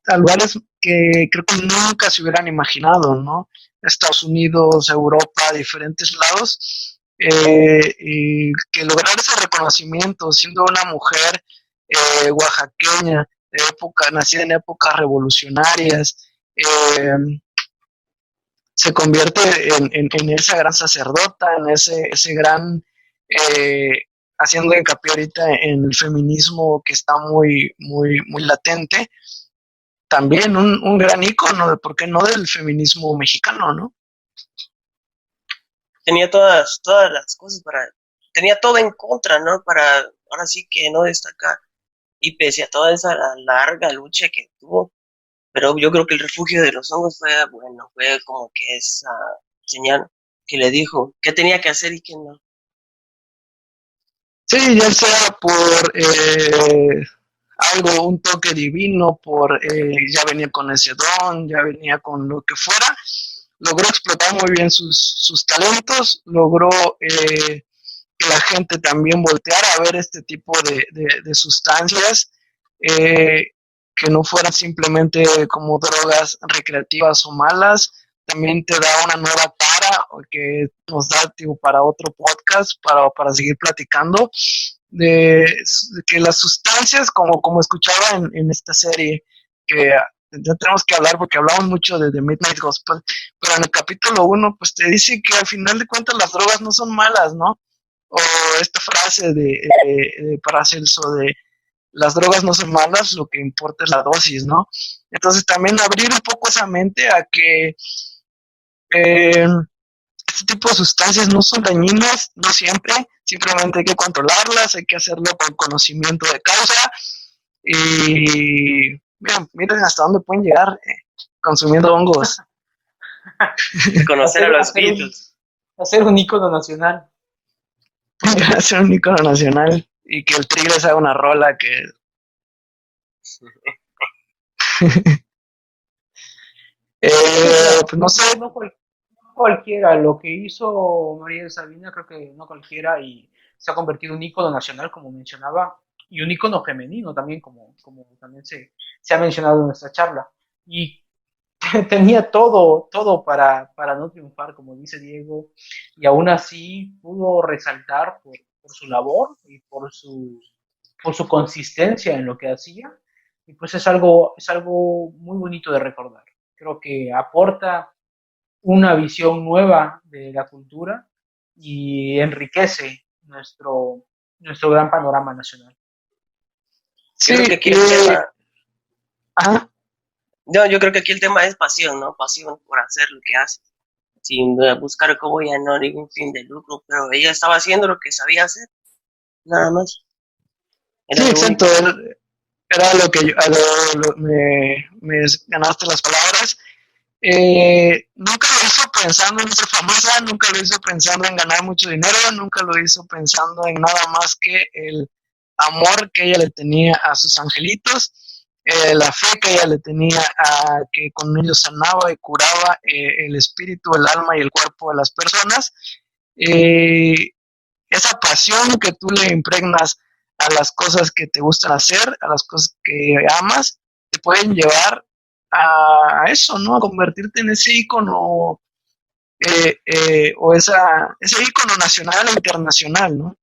a lugares que creo que nunca se hubieran imaginado, ¿no? Estados Unidos, Europa, diferentes lados, y que lograr ese reconocimiento siendo una mujer oaxaqueña, nacida en épocas revolucionarias, se convierte en esa gran sacerdota, en ese gran, eh, haciendo hincapié ahorita en el feminismo que está muy, muy, muy latente, también un gran ícono, de, ¿por qué no?, del feminismo mexicano, ¿no? Tenía todas las cosas tenía todo en contra, ¿no? Para ahora sí que no destacar. Y pese a toda esa larga lucha que tuvo, pero yo creo que el refugio de los hongos fue bueno, fue como que esa señal que le dijo qué tenía que hacer y qué no. Sí, ya sea por algo, un toque divino, por ya venía con ese don, ya venía con lo que fuera, logró explotar muy bien sus talentos, logró que la gente también volteara a ver este tipo de sustancias, eh, que no fueran simplemente como drogas recreativas o malas, también te da una nueva cara que nos da tipo, para otro podcast, para seguir platicando, de que las sustancias, como escuchaba en esta serie, que ya tenemos que hablar porque hablamos mucho de Midnight Gospel, pero en el capítulo 1 pues te dice que al final de cuentas las drogas no son malas, ¿no? O esta frase de Paracelso de las drogas no son malas, lo que importa es la dosis, ¿no? Entonces también abrir un poco esa mente a que eh, este tipo de sustancias no son dañinas, no siempre, simplemente hay que controlarlas, hay que hacerlo con conocimiento de causa y miren hasta dónde pueden llegar consumiendo hongos. Conocer a los Beatles. Hacer un ícono nacional. Hacer un icono nacional y que el Tigres haga una rola que pues no sé. No cualquiera, lo que hizo María Sabina, creo que no cualquiera, y se ha convertido en un ícono nacional, como mencionaba, y un ícono femenino también, como también se ha mencionado en nuestra charla. Y tenía todo para no triunfar, como dice Diego, y aún así pudo resaltar por su labor y por su consistencia en lo que hacía, y pues es algo muy bonito de recordar. Creo que aporta una visión nueva de la cultura y enriquece nuestro gran panorama nacional. Sí, yo creo que aquí el tema... Ajá. No, yo creo que aquí el tema es pasión, ¿no? Pasión por hacer lo que hace, sin buscar como ya no ningún fin de lucro, pero ella estaba haciendo lo que sabía hacer, nada más. Era sí, exacto, era lo que me ganaste las palabras. Nunca lo hizo pensando en ser famosa, nunca lo hizo pensando en ganar mucho dinero, nunca lo hizo pensando en nada más que el amor que ella le tenía a sus angelitos, la fe que ella le tenía a que con ellos sanaba y curaba el espíritu, el alma y el cuerpo de las personas. Esa pasión que tú le impregnas a las cosas que te gustan hacer, a las cosas que amas, te pueden llevar a eso, ¿no? A convertirte en ese ícono o ese ícono nacional e internacional, ¿no?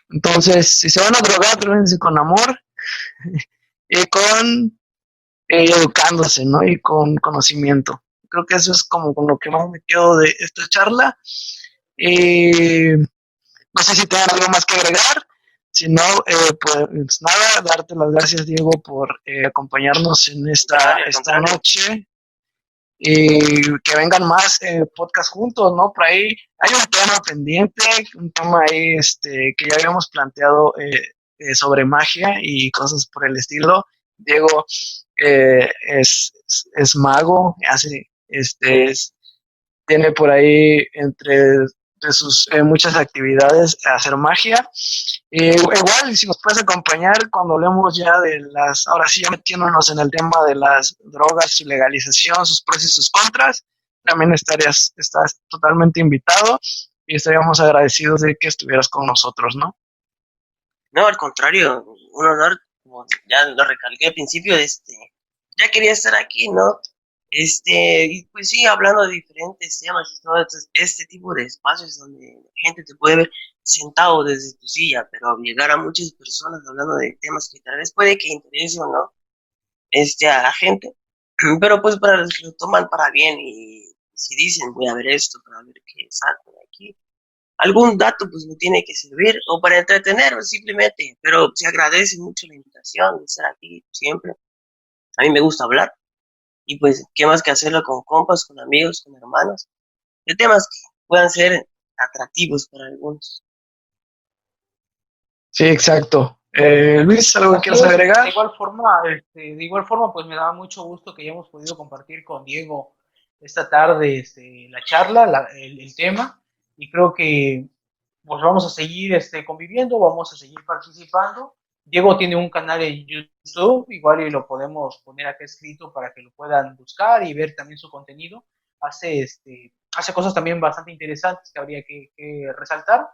Entonces, si se van a drogar, droguense con amor y con educándose, ¿no? Y con conocimiento. Creo que eso es como con lo que más me quedo de esta charla. No sé si tengan algo más que agregar. Si no, pues nada, darte las gracias, Diego, por acompañarnos en esta noche. Y que vengan más podcasts juntos, ¿no? Por ahí hay un tema pendiente, un tema ahí que ya habíamos planteado sobre magia y cosas por el estilo. Diego es mago, hace, tiene por ahí entre de sus muchas actividades hacer magia. Igual, si nos puedes acompañar cuando hablemos ya de ahora sí ya metiéndonos en el tema de las drogas, su legalización, sus pros y sus contras, también estás totalmente invitado y estaríamos agradecidos de que estuvieras con nosotros, ¿no? No, al contrario, un honor, como ya lo recalqué al principio, ya quería estar aquí, ¿no? Y pues sí, hablando de diferentes temas y todo este tipo de espacios donde la gente te puede ver sentado desde tu silla, pero llegar a muchas personas hablando de temas que tal vez puede que interese o no, a la gente, pero pues para los que lo toman para bien y si dicen voy a ver esto para ver qué salta de aquí, algún dato pues me tiene que servir o para entretener o simplemente, pero se agradece mucho la invitación de estar aquí siempre. A mí me gusta hablar. Y pues, ¿qué más que hacerlo con compas, con amigos, con hermanos? De temas que puedan ser atractivos para algunos. Sí, exacto. Luis, ¿algo que Así quieras es, agregar? de igual forma, pues me da mucho gusto que hayamos podido compartir con Diego esta tarde la charla, el tema, y creo que pues vamos a seguir conviviendo, vamos a seguir participando. Diego tiene un canal en YouTube, igual y lo podemos poner acá escrito para que lo puedan buscar y ver también su contenido. Hace cosas también bastante interesantes que habría que resaltar.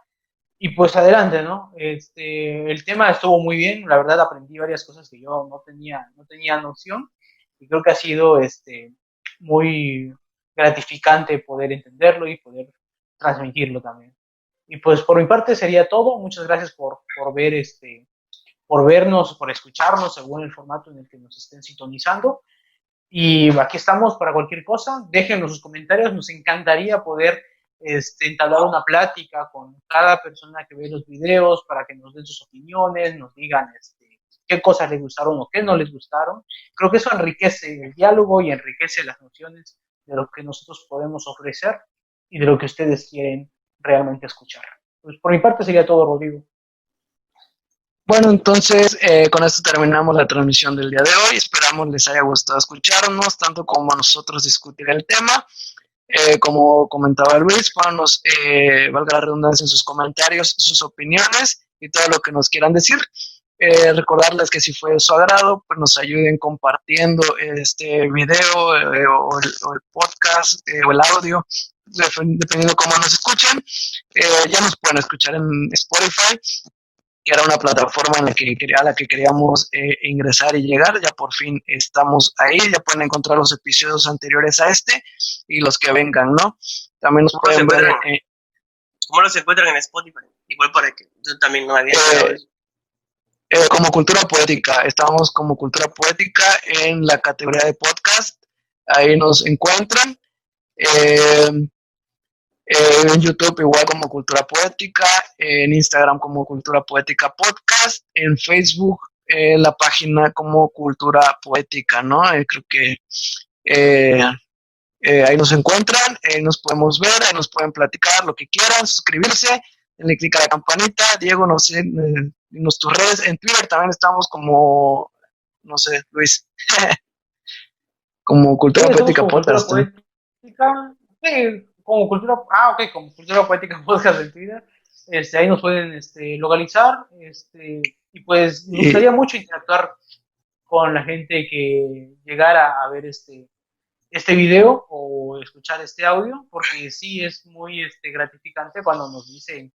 Y pues adelante, ¿no? El tema estuvo muy bien, la verdad aprendí varias cosas que yo no tenía noción y creo que ha sido muy gratificante poder entenderlo y poder transmitirlo también. Y pues por mi parte sería todo. Muchas gracias por ver por vernos, por escucharnos según el formato en el que nos estén sintonizando. Y aquí estamos para cualquier cosa. Déjenos sus comentarios. Nos encantaría poder entablar una plática con cada persona que ve los videos para que nos den sus opiniones, nos digan qué cosas les gustaron o qué no les gustaron. Creo que eso enriquece el diálogo y enriquece las nociones de lo que nosotros podemos ofrecer y de lo que ustedes quieren realmente escuchar. Pues por mi parte sería todo, Rodrigo. Bueno, entonces con esto terminamos la transmisión del día de hoy. Esperamos les haya gustado escucharnos, tanto como a nosotros discutir el tema. Como comentaba Luis, pónganos, valga la redundancia, en sus comentarios, sus opiniones y todo lo que nos quieran decir. Recordarles que si fue de su agrado, pues nos ayuden compartiendo este video o el podcast o el audio, dependiendo cómo nos escuchen. Ya nos pueden escuchar en Spotify, que era una plataforma a la que queríamos ingresar y llegar. Ya por fin estamos ahí, ya pueden encontrar los episodios anteriores a este y los que vengan, ¿no? También nos pueden ver... ¿Cómo los encuentran en Spotify? Igual para que yo también no había enterado eso. Como Cultura Poética, estamos como Cultura Poética en la categoría de podcast, ahí nos encuentran. En YouTube igual como Cultura Poética, en Instagram como Cultura Poética Podcast, en Facebook la página como Cultura Poética, ¿no? Creo que ahí nos encuentran, nos podemos ver, ahí nos pueden platicar lo que quieran, suscribirse, denle clic a la campanita. Diego, no sé, dinos tus redes. En Twitter también estamos como, no sé, Luis, como Cultura Sí, Poética como Cultura Podcast. Poética. Sí, como Cultura. Ah, ok, como Cultura Poética Podcast en Twitter. Ahí nos pueden localizar. Y pues nos Y, gustaría mucho interactuar con la gente que llegara a ver este video o escuchar este audio, porque sí es muy gratificante cuando nos dicen,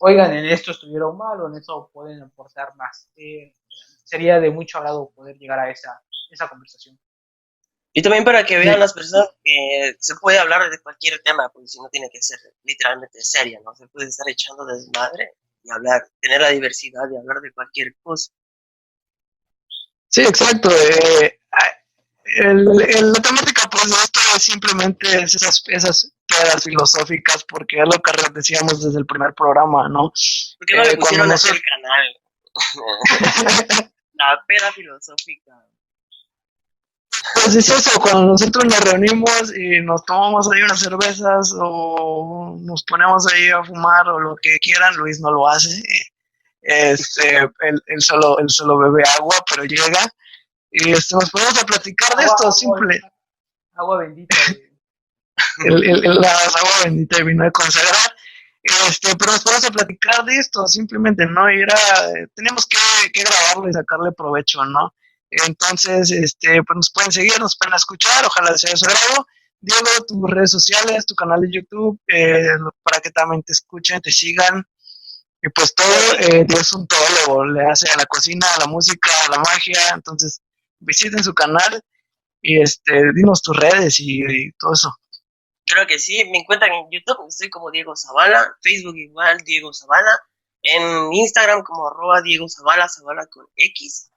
oigan, en esto estuvieron mal o en esto pueden aportar más. Sería de mucho agrado poder llegar a esa conversación. Y también para que vean sí, las personas que se puede hablar de cualquier tema, porque si no tiene que ser literalmente seria, ¿no? Se puede estar echando desmadre y hablar, tener la diversidad de hablar de cualquier cosa. sí, exacto. La temática pues de esto es simplemente esas piedras filosóficas, porque es lo que decíamos desde el primer programa, ¿no? ¿Por qué no le Cuando pusieron así nosotros... el canal? La peda filosófica. Pues es eso, cuando nosotros nos reunimos y nos tomamos ahí unas cervezas o nos ponemos ahí a fumar o lo que quieran. Luis no lo hace. Él solo bebe agua, pero llega y nos ponemos a platicar de esto, simple. Agua bendita. La agua bendita y vino de consagrar. Pero nos ponemos a platicar de esto, simplemente, ¿no? Y teníamos que grabarlo y sacarle provecho, ¿no? Entonces, pues nos pueden seguir, nos pueden escuchar, ojalá sea de su agrado. Diego, tus redes sociales, tu canal de YouTube, para que también te escuchen, te sigan. Y pues todo, Diego es un todólogo, le hace a la cocina, a la música, a la magia. Entonces, visiten su canal y dinos tus redes y todo eso. Creo que sí, me encuentran en YouTube, estoy como Diego Zavala, Facebook igual, Diego Zavala, en Instagram como @Diego Zavala, Zavala con X,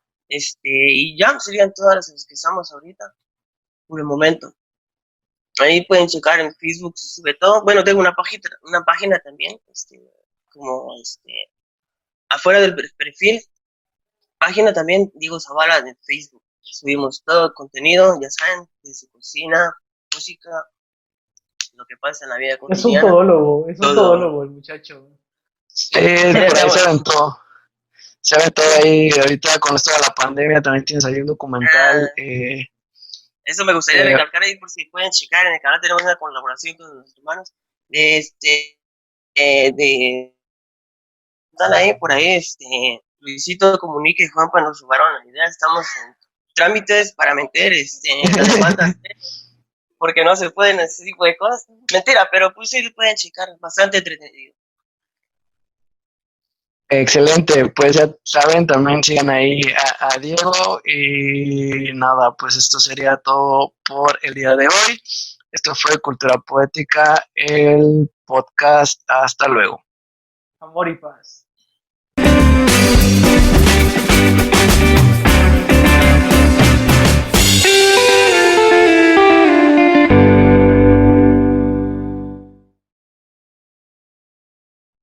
y ya serían todas las que estamos ahorita, por el momento. Ahí pueden checar en Facebook, se sube todo. Bueno, tengo una página también, como afuera del perfil, página también, Diego Zavala en Facebook. Subimos todo el contenido, ya saben, desde cocina, música, lo que pasa en la vida Es un cotidiana. todólogo, es un Todo. todólogo el muchacho. Sí, por ahí se aventó. Se aventó ahí, ahorita con esto de la pandemia también tienes ahí un documental. Eso me gustaría recalcar ahí por si pueden checar. En el canal tenemos una colaboración con los hermanos. Están ahí por ahí, Luisito Comunica y Juanpa nos sumaron la idea. Estamos en trámites para meter las demandas, porque no se pueden ese tipo de cosas. Mentira, pero pues sí lo pueden checar, bastante entretenido. Excelente, pues ya saben, también sigan ahí a Diego y nada, pues esto sería todo por el día de hoy. Esto fue Cultura Poética, el podcast. Hasta luego. Amor y paz.